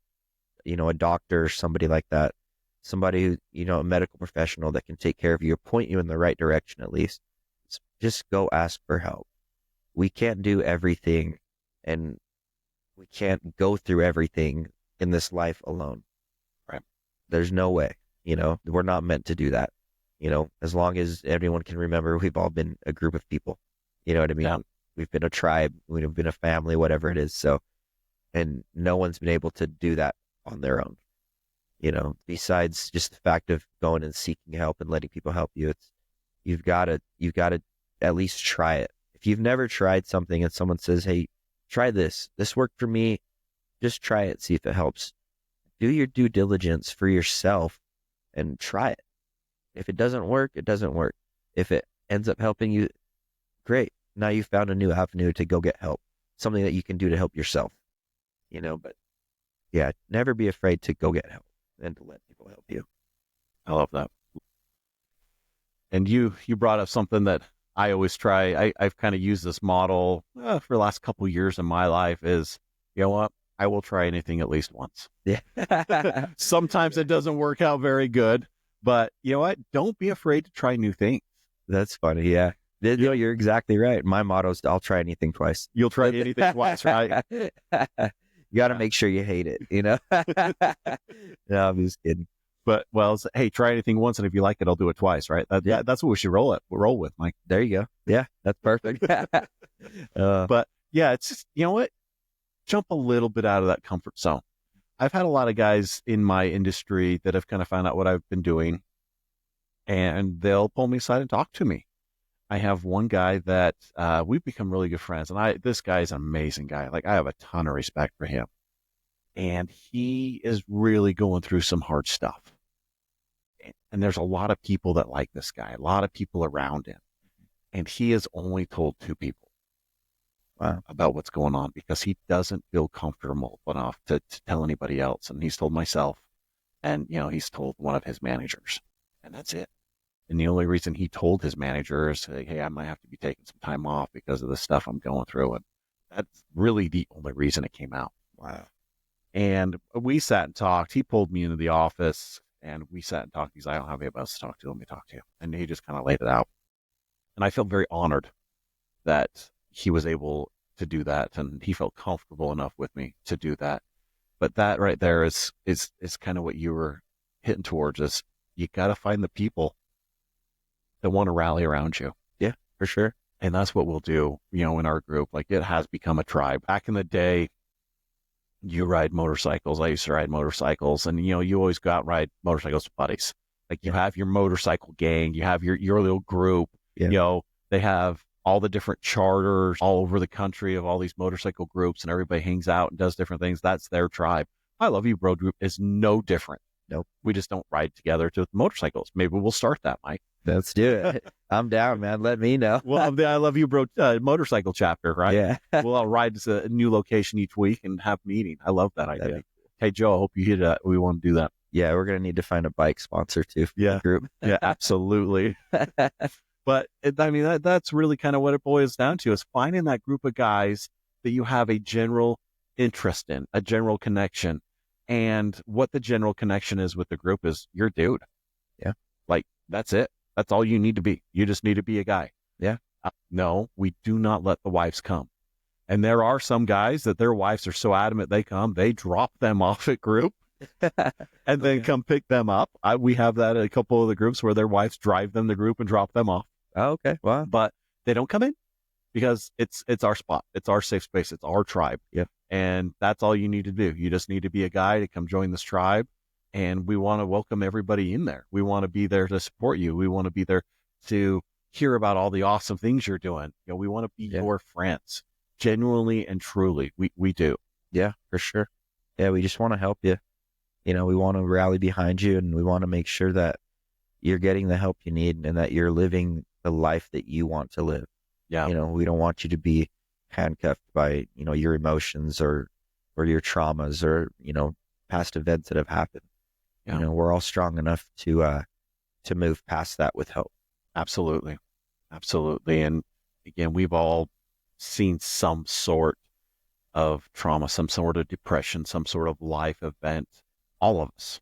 a doctor or somebody like that, somebody who, a medical professional that can take care of you or point you in the right direction at least. Just go ask for help. We can't do everything, and we can't go through everything in this life alone. Right. There's no way, we're not meant to do that. As long as everyone can remember, we've all been a group of people. You know what I mean? Yeah. We've been a tribe, we've been a family, whatever it is. So, and no one's been able to do that on their own. Besides just the fact of going and seeking help and letting people help you, you've got to at least try it. If you've never tried something and someone says, hey, try this worked for me, just try it, see if it helps. Do your due diligence for yourself and try it. If it doesn't work, it doesn't work. If it ends up helping you, great. Now you've found a new avenue to go get help, something that you can do to help yourself. But yeah, never be afraid to go get help and to let people help you. I love that. And you brought up something that I always try. I've kind of used this model for the last couple years in my life is, you know what? I will try anything at least once. Yeah. Sometimes it doesn't work out very good, but you know what? Don't be afraid to try new things. That's funny. Yeah. You're exactly right. My motto is I'll try anything twice. You'll try anything twice, right? You got to make sure you hate it, No, I'm just kidding. But hey, try anything once, and if you like it, I'll do it twice, right? That's what we should roll with, Mike. There you go. Yeah, that's perfect. But yeah, it's just, you know what? Jump a little bit out of that comfort zone. I've had a lot of guys in my industry that have kind of found out what I've been doing, and they'll pull me aside and talk to me. I have one guy that we've become really good friends, and this guy is an amazing guy. Like, I have a ton of respect for him, and he is really going through some hard stuff. And there's a lot of people that like this guy, a lot of people around him, and he has only told 2 people. Wow. about what's going on because he doesn't feel comfortable enough to tell anybody else. And he's told myself, and, he's told one of his managers, and that's it. And the only reason he told his manager is, hey, I might have to be taking some time off because of the stuff I'm going through. And that's really the only reason it came out. Wow. And we sat and talked. He pulled me into the office and we sat and talked. He's like, I don't have anybody else to talk to. Let me talk to you. And he just kind of laid it out. And I felt very honored that he was able to do that. And he felt comfortable enough with me to do that. But that right there is kind of what you were hitting towards, is you got to find the people that want to rally around you. Yeah, for sure. And that's what we'll do, in our group. Like, it has become a tribe. Back in the day, you ride motorcycles. I used to ride motorcycles, and, you always go out and ride motorcycles with buddies. Like, you have your motorcycle gang, you have your little group, Yeah. They have all the different charters all over the country of all these motorcycle groups, and everybody hangs out and does different things. That's their tribe. I Love You Bro group is no different. Nope. We just don't ride together to motorcycles. Maybe we'll start that, Mike. Let's do it. I'm down, man. Let me know. Well, the I Love You Bro motorcycle chapter, right? Yeah. We'll all ride to a new location each week and have a meeting. I love that idea. Hey, Joe, I hope you hit that. We want to do that. Yeah, we're gonna need to find a bike sponsor too for the group. Yeah, absolutely. But that's really kind of what it boils down to, is finding that group of guys that you have a general interest in, a general connection. And what the general connection is with the group is your dude. Yeah. Like, that's it. That's all you need to be. You just need to be a guy. Yeah. No, we do not let the wives come. And there are some guys that their wives are so adamant they come, they drop them off at group and then come pick them up. We have that at a couple of the groups where their wives drive them to group and drop them off. Oh, okay. Wow. But they don't come in because it's our spot. It's our safe space. It's our tribe. Yeah. And that's all you need to do. You just need to be a guy to come join this tribe. And we want to welcome everybody in there. We want to be there to support you. We want to be there to hear about all the awesome things you're doing. We want to be your friends, genuinely and truly. We do. Yeah, for sure. Yeah, we just want to help you. We want to rally behind you, and we want to make sure that you're getting the help you need and that you're living the life that you want to live. Yeah. We don't want you to be handcuffed by, your emotions or your traumas or, past events that have happened. Yeah. We're all strong enough to move past that with help. Absolutely. Absolutely. And again, we've all seen some sort of trauma, some sort of depression, some sort of life event, all of us.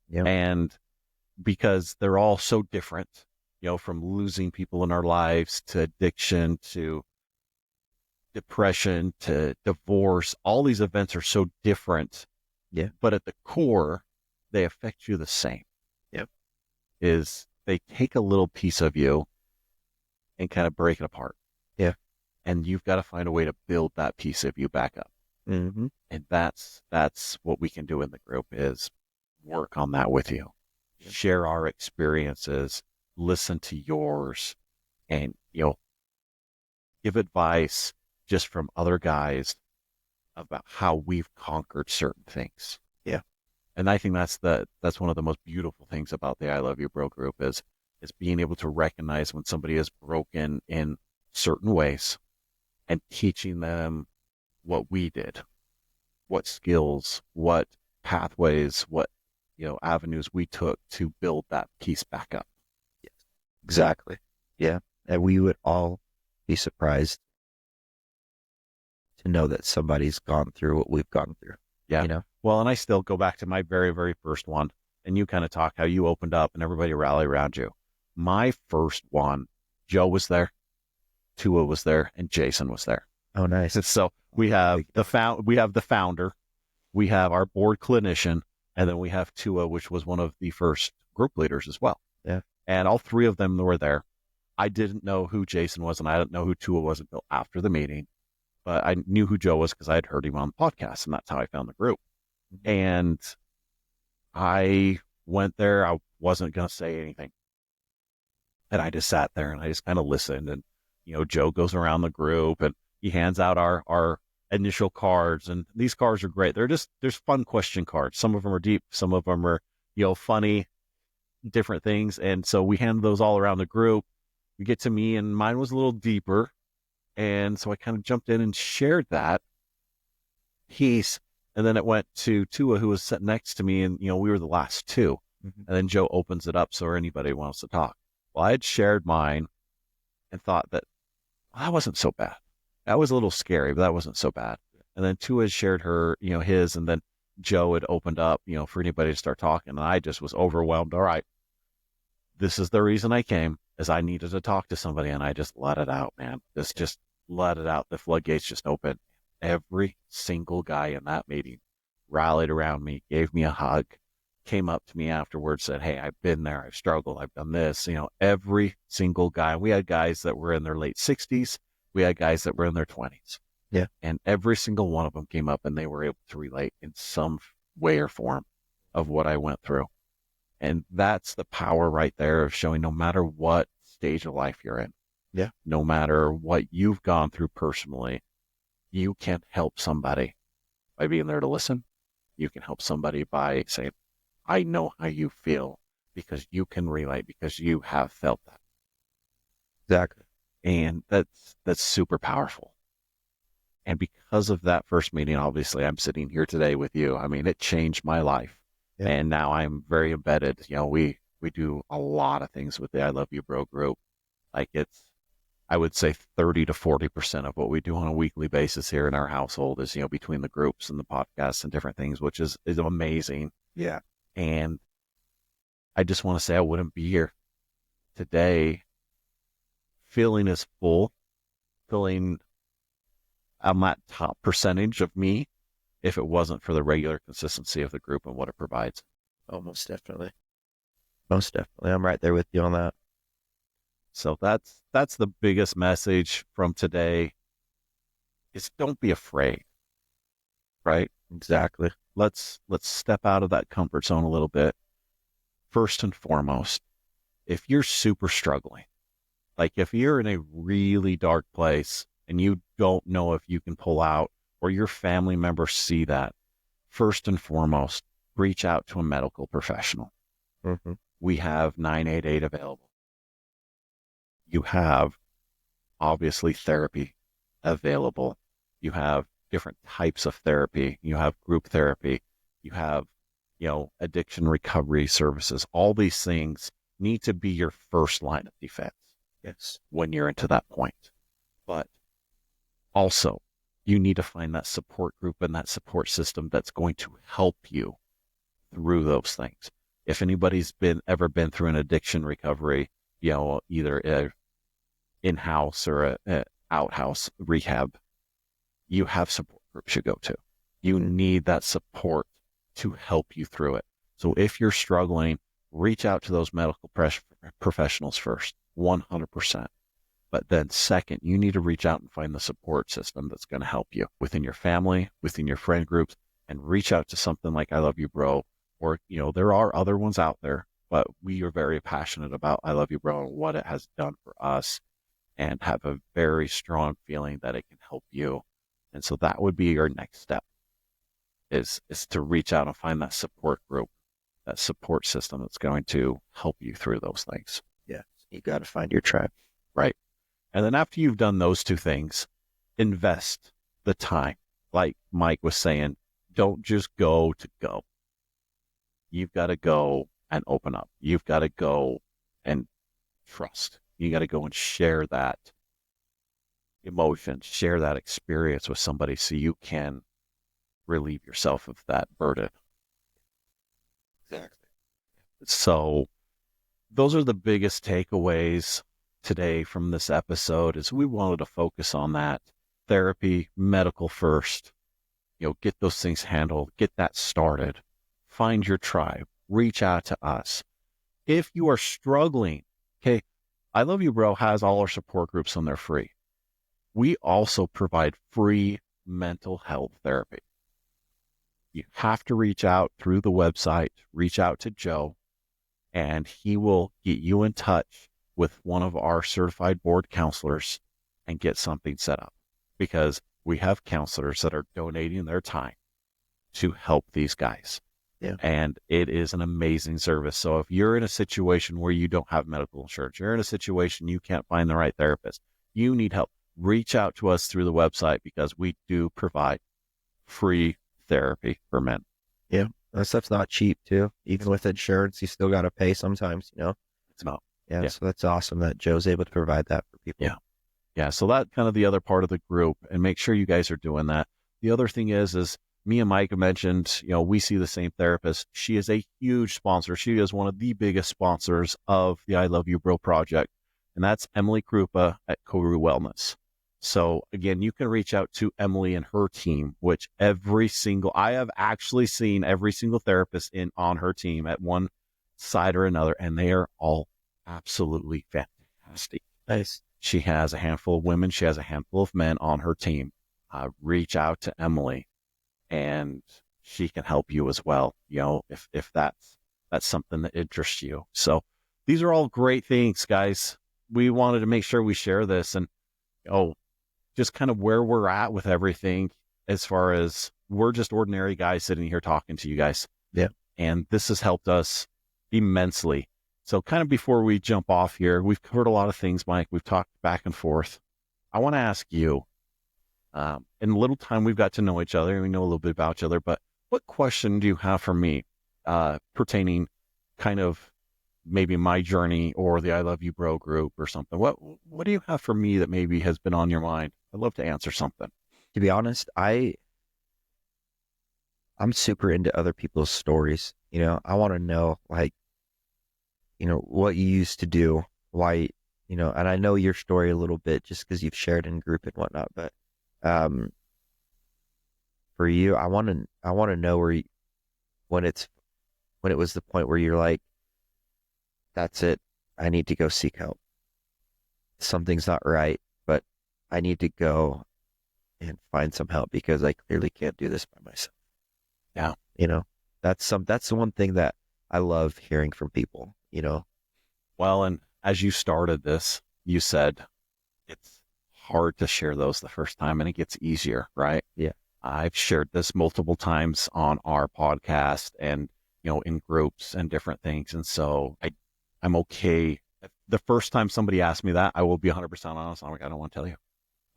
Yeah. And because they're all so different, from losing people in our lives to addiction to depression to divorce, all these events are so different. Yeah. But at the core, they affect you the same. Yep. Is they take a little piece of you and kind of break it apart. Yeah. And you've got to find a way to build that piece of you back up. Mm-hmm. And that's what we can do in the group, is work on that with you. Yeah. Share our experiences, listen to yours, and, give advice just from other guys about how we've conquered certain things. Yeah. And I think that's one of the most beautiful things about the I Love You Bro group is being able to recognize when somebody is broken in certain ways and teaching them what we did, what skills, what pathways, what, avenues we took to build that piece back up. Yes, exactly. Yeah. And we would all be surprised to know that somebody's gone through what we've gone through. Yeah. Well, and I still go back to my very, very first one, and you kind of talk how you opened up and everybody rallied around you. My first one, Joe was there, Tua was there, and Jason was there. Oh, nice. So we have the founder, we have our board clinician, and then we have Tua, which was one of the first group leaders as well. Yeah. And all three of them were there. I didn't know who Jason was, and I didn't know who Tua was until after the meeting. But I knew who Joe was because I had heard him on the podcast, and that's how I found the group. And I went there. I wasn't going to say anything. And I just sat there and I just kind of listened. And, Joe goes around the group and he hands out our initial cards. And these cards are great. There's fun question cards. Some of them are deep. Some of them are, funny, different things. And so we hand those all around the group. We get to me, and mine was a little deeper. And so I kind of jumped in and shared that piece. And then it went to Tua, who was sitting next to me, and we were the last two. Mhm. And then Joe opens it up so anybody wants to talk. Well, I had shared mine and thought that that wasn't so bad. That was a little scary, but that wasn't so bad. And then Tua had shared her, his, and then Joe had opened up, for anybody to start talking. And I just was overwhelmed. All right, this is the reason I came, is I needed to talk to somebody, and I just let it out, man. Just let it out. The floodgates just opened. Every single guy in that meeting rallied around me, gave me a hug, came up to me afterwards, said, hey, I've been there. I've struggled. I've done this. Every single guy. We had guys that were in their late 60s. We had guys that were in their 20s. Yeah. And every single one of them came up and they were able to relate in some way or form of what I went through. And that's the power right there of showing no matter what stage of life you're in. Yeah. No matter what you've gone through personally, you can help somebody by being there to listen. You can help somebody by saying, I know how you feel, because you can relate, because you have felt that. Exactly. And that's super powerful. And because of that first meeting, obviously I'm sitting here today with you. I mean, it changed my life. Yeah. And now I'm very embedded. We do a lot of things with the I Love You Bro group. Like I would say 30 to 40% of what we do on a weekly basis here in our household is, between the groups and the podcasts and different things, which is amazing. Yeah. And I just want to say I wouldn't be here today feeling as full, feeling I'm that top percentage of me, if it wasn't for the regular consistency of the group and what it provides. Oh, most definitely. Most definitely. I'm right there with you on that. So that's the biggest message from today, is don't be afraid, right? Exactly. Let's step out of that comfort zone a little bit. First and foremost, if you're super struggling, like if you're in a really dark place and you don't know if you can pull out, or your family members see that, first and foremost, reach out to a medical professional. Mm-hmm. We have 988 available. You have obviously therapy available. You have different types of therapy. You have group therapy. You have, addiction recovery services. All these things need to be your first line of defense. Yes. When you're into that point. But also, you need to find that support group and that support system that's going to help you through those things. If anybody's ever been through an addiction recovery, either a in-house or a out-house rehab, you have support groups you go to. You need that support to help you through it. So if you're struggling, reach out to those medical professionals first, 100%. But then second, you need to reach out and find the support system that's going to help you within your family, within your friend groups, and reach out to something like I Love You Bro, or, there are other ones out there, but we are very passionate about I Love You Bro and what it has done for us, and have a very strong feeling that it can help you. And so that would be your next step, is to reach out and find that support group, that support system that's going to help you through those things. Yeah. You got to find your tribe. Right. And then after you've done those two things, invest the time. Like Mike was saying, don't just go to go. You've got to go and open up. You've got to go and trust. You got to go and share that emotion, share that experience with somebody so you can relieve yourself of that burden. Exactly. So those are the biggest takeaways today from this episode, is we wanted to focus on that. Therapy, medical first, get those things handled, get that started, find your tribe, reach out to us. If you are struggling, okay, I Love You Bro has all our support groups and they're free. We also provide free mental health therapy. You have to reach out through the website, reach out to Joe, and he will get you in touch with one of our certified board counselors and get something set up, because we have counselors that are donating their time to help these guys. Yeah. And it is an amazing service. So if you're in a situation where you don't have medical insurance, you're in a situation you can't find the right therapist, you need help, reach out to us through the website because we do provide free therapy for men. That stuff's not cheap too. Even with insurance, you still got to pay sometimes, you know? It's about, Yeah. So that's awesome that Joe's able to provide that for people. yeah. So that kind of the other part of the group, and make sure you guys are doing that. The other thing is me and Mike mentioned, we see the same therapist. She is a huge sponsor. She is one of the biggest sponsors of the I Love You Bro project, and that's Emily Krupa at Koru Wellness. So again, you can reach out to Emily and her team, which I have actually seen every single therapist on her team at one side or another, and they are all absolutely fantastic. Nice. She has a handful of women. She has a handful of men on her team. Reach out to Emily, and she can help you as well. If that's something that interests you. So these are all great things, guys. We wanted to make sure we share this, and just kind of where we're at with everything, as far as we're just ordinary guys sitting here talking to you guys. Yeah. And this has helped us immensely. So kind of before we jump off here, we've covered a lot of things, Mike. We've talked back and forth. I want to ask you, in the little time we've got to know each other, and we know a little bit about each other, but what question do you have for me pertaining kind of maybe my journey or the I Love You Bro group or something? What do you have for me that maybe has been on your mind? I'd love to answer something. To be honest, I'm super into other people's stories. I want to know, like, what you used to do, why, and I know your story a little bit just because you've shared in group and whatnot, but for you, I want to know when it was the point where you're like, that's it, I need to go seek help. Something's not right, but I need to go and find some help because I clearly can't do this by myself. Yeah. That's the one thing that I love hearing from people, Well, and as you started this, you said it's hard to share those the first time, and it gets easier, right? Yeah. I've shared this multiple times on our podcast and, in groups and different things. And so I'm okay. The first time somebody asked me that, I will be 100% honest. I'm like, I don't want to tell you.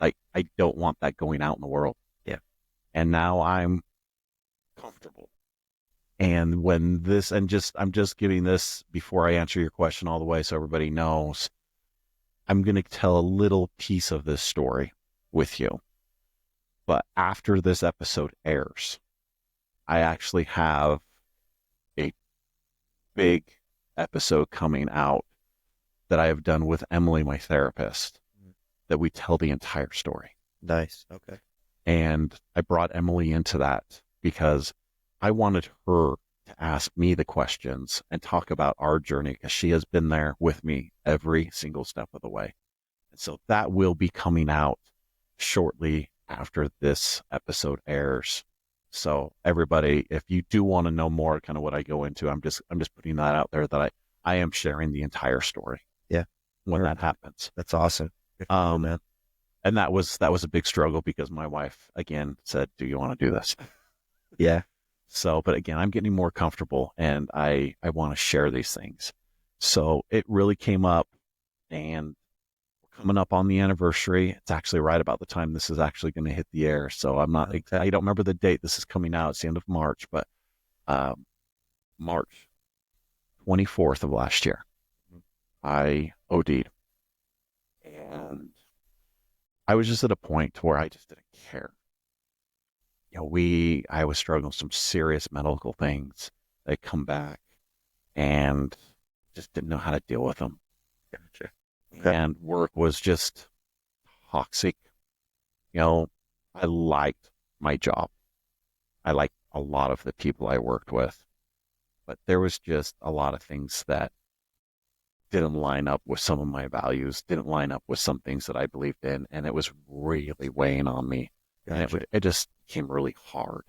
Like, I don't want that going out in the world. Yeah. And now I'm comfortable. And I'm just giving this before I answer your question all the way so everybody knows, I'm going to tell a little piece of this story with you. But after this episode airs, I actually have a big episode coming out that I have done with Emily, my therapist, that we tell the entire story. Nice. Okay. And I brought Emily into that because I wanted her to ask me the questions and talk about our journey, because she has been there with me every single step of the way. And so that will be coming out shortly after this episode airs. So everybody, if you do want to know more kind of what I go into, I'm just putting that out there, that I am sharing the entire story. Yeah. When that happens. That's awesome. Man. And that was a big struggle because my wife again said, "Do you want to do this?" Yeah. So, but again, I'm getting more comfortable, and I want to share these things. So it really came up, and we're coming up on the anniversary. It's actually right about the time this is actually going to hit the air. So I don't remember the date this is coming out. It's the end of March, but March 24th of last year, I OD'd. And I was just at a point where I just didn't care. I was struggling with some serious medical things. They come back and just didn't know how to deal with them. Gotcha. Okay. And work was just toxic. I liked my job. I liked a lot of the people I worked with, but there was just a lot of things that didn't line up with some of my values, didn't line up with some things that I believed in, and it was really weighing on me. Gotcha. And it just became really hard.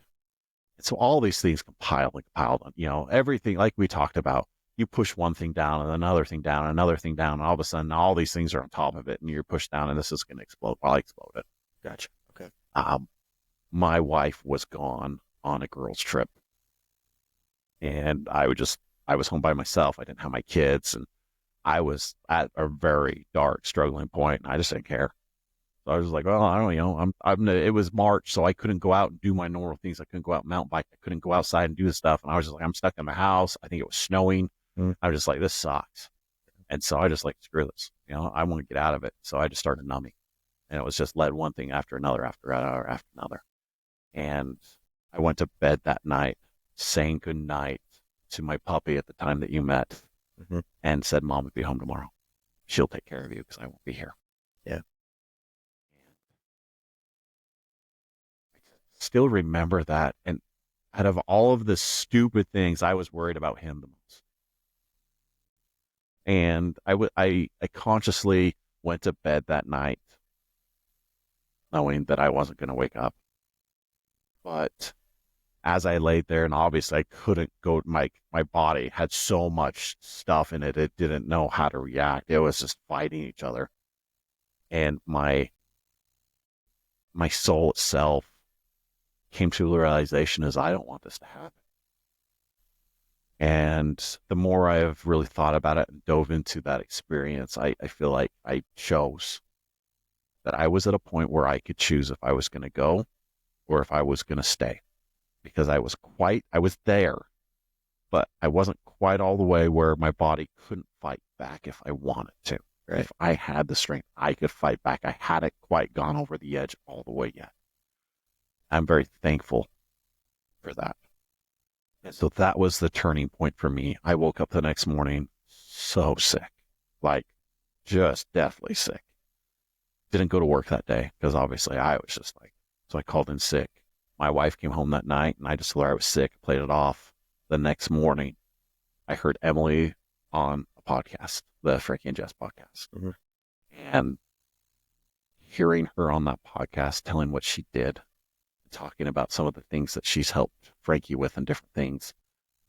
And so all these things compiled on, everything like we talked about. You push one thing down and another thing down and another thing down, and all of a sudden all these things are on top of it, and you're pushed down, and this is going to explode. Well, I exploded. Gotcha. Okay. My wife was gone on a girls' trip, and I was home by myself. I didn't have my kids, and I was at a very dark, struggling point, and I just didn't care. So I was like, well, I don't, it was March, so I couldn't go out and do my normal things. I couldn't go out and mountain bike. I couldn't go outside and do this stuff. And I was just like, I'm stuck in the house. I think it was snowing. I was just like, this sucks. And so I just like, screw this. I want to get out of it. So I just started numbing. And it was just led one thing after another, after another. And I went to bed that night saying goodnight to my puppy at the time that you met and said, Mom will be home tomorrow. She'll take care of you because I won't be here. Yeah. I still remember that. And out of all of the stupid things, I was worried about him the most. And I consciously went to bed that night knowing that I wasn't going to wake up. But as I laid there, and obviously I couldn't go, my body had so much stuff in it, it didn't know how to react. It was just fighting each other. And my soul itself came to the realization is I don't want this to happen. And the more I've really thought about it and dove into that experience, I feel like I chose that I was at a point where I could choose if I was going to go or if I was going to stay, because I was there, but I wasn't quite all the way where my body couldn't fight back if I wanted to. Right? If I had the strength, I could fight back. I hadn't quite gone over the edge all the way yet. I'm very thankful for that. And so that was the turning point for me. I woke up the next morning so sick, like just deathly sick. Didn't go to work that day because obviously I was just like, so I called in sick. My wife came home that night and I just told her I was sick, played it off. The next morning, I heard Emily on a podcast, the Frankie and Jess podcast. And hearing her on that podcast, telling what she did, talking about some of the things that she's helped Frankie with and different things,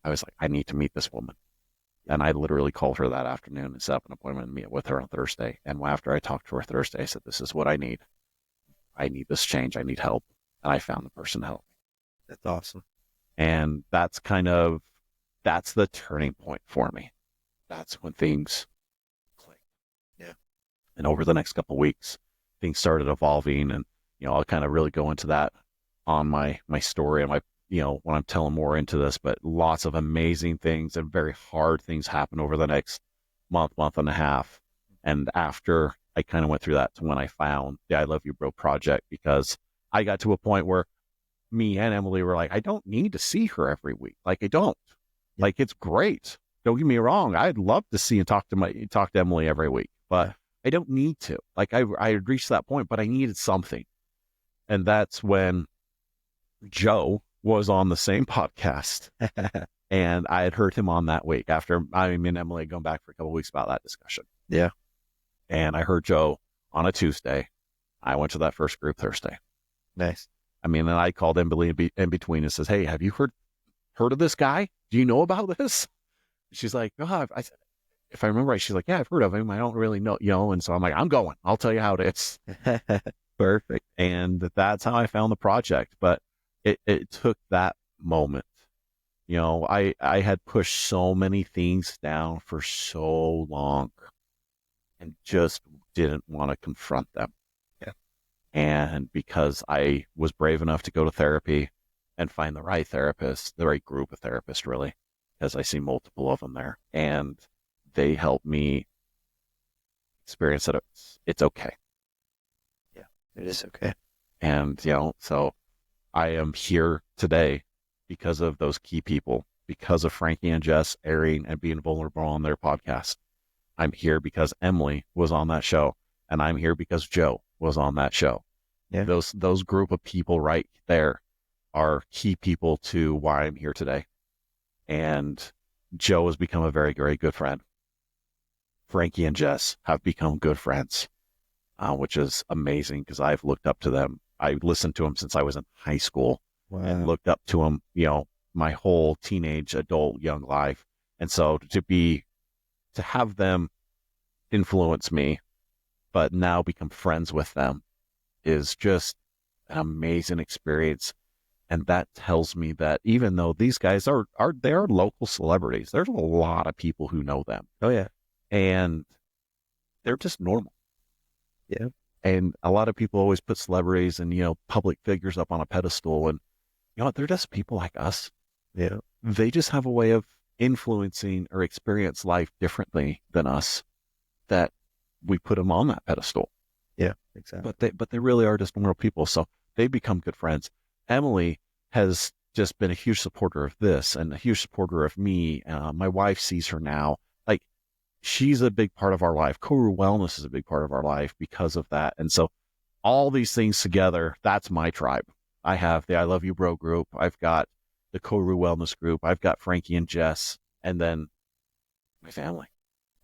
I was like, I need to meet this woman. And I literally called her that afternoon and set up an appointment to meet with her on Thursday. And after I talked to her Thursday, I said, this is what I need. I need this change. I need help. And I found the person to help me. That's awesome. And that's the turning point for me. That's when things clicked. Yeah. And over the next couple of weeks, things started evolving. And, I'll kind of really go into that on my story and my, when I'm telling more into this, but lots of amazing things and very hard things happened over the next month and a half. And after I kind of went through that to when I found the I Love You Bro project, because I got to a point where me and Emily were like, I don't need to see her every week. Like I don't. Yeah. Like it's great. Don't get me wrong. I'd love to see and talk to Emily every week, but I don't need to. Like I had reached that point, but I needed something. And that's when Joe was on the same podcast. And I had heard him on that week after me and Emily had gone back for a couple of weeks about that discussion. Yeah. And I heard Joe on a Tuesday. I went to that first group Thursday. Nice. And I called Emily in between and says, hey, have you heard of this guy? Do you know about this? She's like, oh, if I remember right, she's like, yeah, I've heard of him. I don't really know, and so I'm like, I'm going. I'll tell you how it is. Perfect. And that's how I found the project. But it took that moment. I had pushed so many things down for so long and just didn't want to confront them. Yeah. And because I was brave enough to go to therapy and find the right therapist, the right group of therapists, really, because I see multiple of them there, and they helped me experience that it's okay. Yeah, it is okay. And, so I am here today because of those key people, because of Frankie and Jess airing and being vulnerable on their podcast. I'm here because Emily was on that show, and I'm here because Joe was on that show. Yeah. Those group of people right there are key people to why I'm here today. And Joe has become a very, very good friend. Frankie and Jess have become good friends, which is amazing because I've looked up to them. I listened to them since I was in high school. Wow. And looked up to them, my whole teenage, adult, young life. And so to have them influence me, but now become friends with them is just an amazing experience. And that tells me that even though these guys are local celebrities, there's a lot of people who know them. Oh yeah. And they're just normal. Yeah. And a lot of people always put celebrities and, public figures up on a pedestal. And, they're just people like us. Yeah. They just have a way of influencing or experience life differently than us that we put them on that pedestal. Yeah, exactly. But they really are just normal people. So they've become good friends. Emily has just been a huge supporter of this and a huge supporter of me. My wife sees her now. Like, she's a big part of our life. Koru Wellness is a big part of our life because of that. And so all these things together, that's my tribe. I have the I Love You Bro group. I've got the Koru Wellness group. I've got Frankie and Jess, and then my family.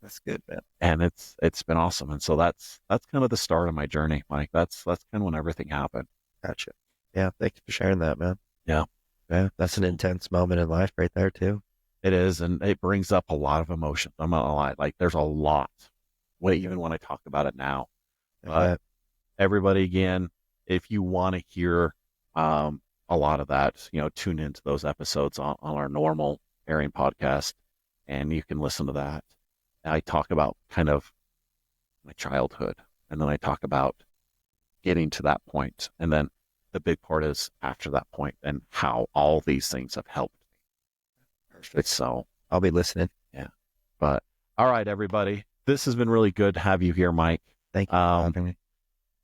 That's good, man. And it's been awesome. And so that's kind of the start of my journey, Mike. That's kind of when everything happened. Gotcha. Yeah, thank you for sharing that, man. Yeah. Yeah, that's an intense moment in life right there too. It is, and it brings up a lot of emotion. I'm not gonna lie. Like, there's a lot. Even when I talk about it now. But everybody, again, if you want to hear a lot of that, tune into those episodes on our normal airing podcast, and you can listen to that. I talk about kind of my childhood, and then I talk about getting to that point, and then the big part is after that point and how all these things have helped me. Perfect. So I'll be listening. Yeah. But all right, everybody, this has been really good to have you here, Mike. Thank you for having me.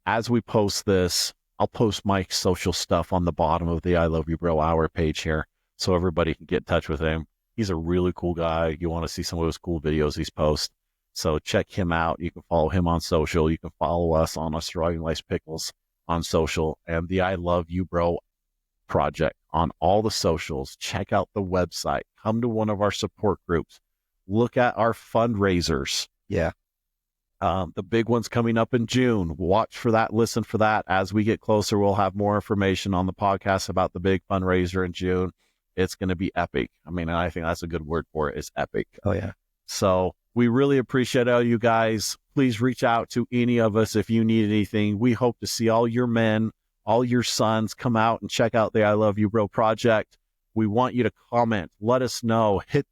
As we post this, I'll post Mike's social stuff on the bottom of the I Love You Bro Hour page here so everybody can get in touch with him. He's a really cool guy. You want to see some of his cool videos he's posts. So check him out. You can follow him on social. You can follow us on Australian Lace Pickles on social, and the I Love You Bro project on all the socials. Check out the website. Come to one of our support groups. Look at our fundraisers. Yeah. The big one's coming up in June. Watch for that. Listen for that. As we get closer, we'll have more information on the podcast about the big fundraiser in June. It's going to be epic. I mean, I think that's a good word for it, is epic. Oh, yeah. So we really appreciate all you guys. Please reach out to any of us if you need anything. We hope to see all your men, all your sons come out and check out the I Love You Bro project. We want you to comment. Let us know. Hit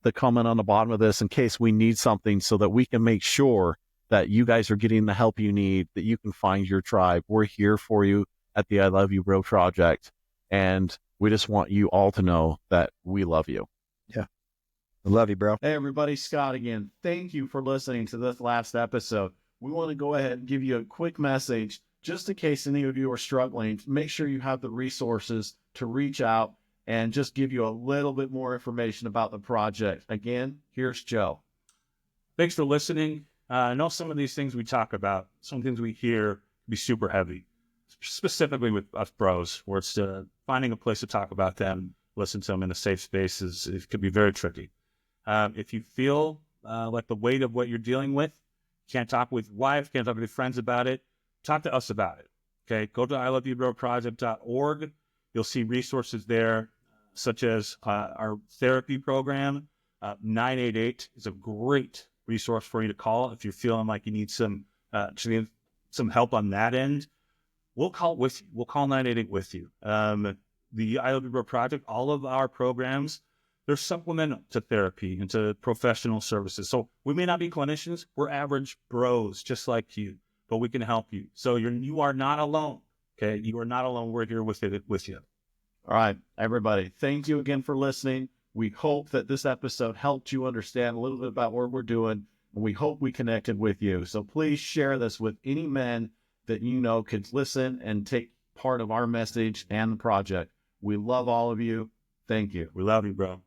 the comment on the bottom of this in case we need something so that we can make sure that you guys are getting the help you need, that you can find your tribe. We're here for you at the I Love You Bro project. And we just want you all to know that we love you. Yeah. I love you, bro. Hey, everybody, Scott again. Thank you for listening to this last episode. We want to go ahead and give you a quick message, just in case any of you are struggling. Make sure you have the resources to reach out and just give you a little bit more information about the project. Again, here's Joe. Thanks for listening. I know some of these things we talk about, some things we hear can be super heavy, specifically with us bros, where it's finding a place to talk about them, listen to them in a safe space it could be very tricky. If you feel like the weight of what you're dealing with, can't talk with your wife, can't talk with your friends about it, talk to us about it. Okay, go to iloveyoubroproject.org. You'll see resources there, such as our therapy program. 988 is a great resource for you to call if you're feeling like you need some help on that end. We'll call it with you. We'll call 988 with you. The I Love You Bro project, all of our programs, they're supplemental to therapy and to professional services. So we may not be clinicians. We're average bros just like you, but we can help you. So you are not alone. Okay. You are not alone. We're here with you. All right, everybody, thank you again for listening. We hope that this episode helped you understand a little bit about what we're doing, and we hope we connected with you. So please share this with any men that you know could listen and take part of our message and the project. We love all of you. Thank you. We love you, bro.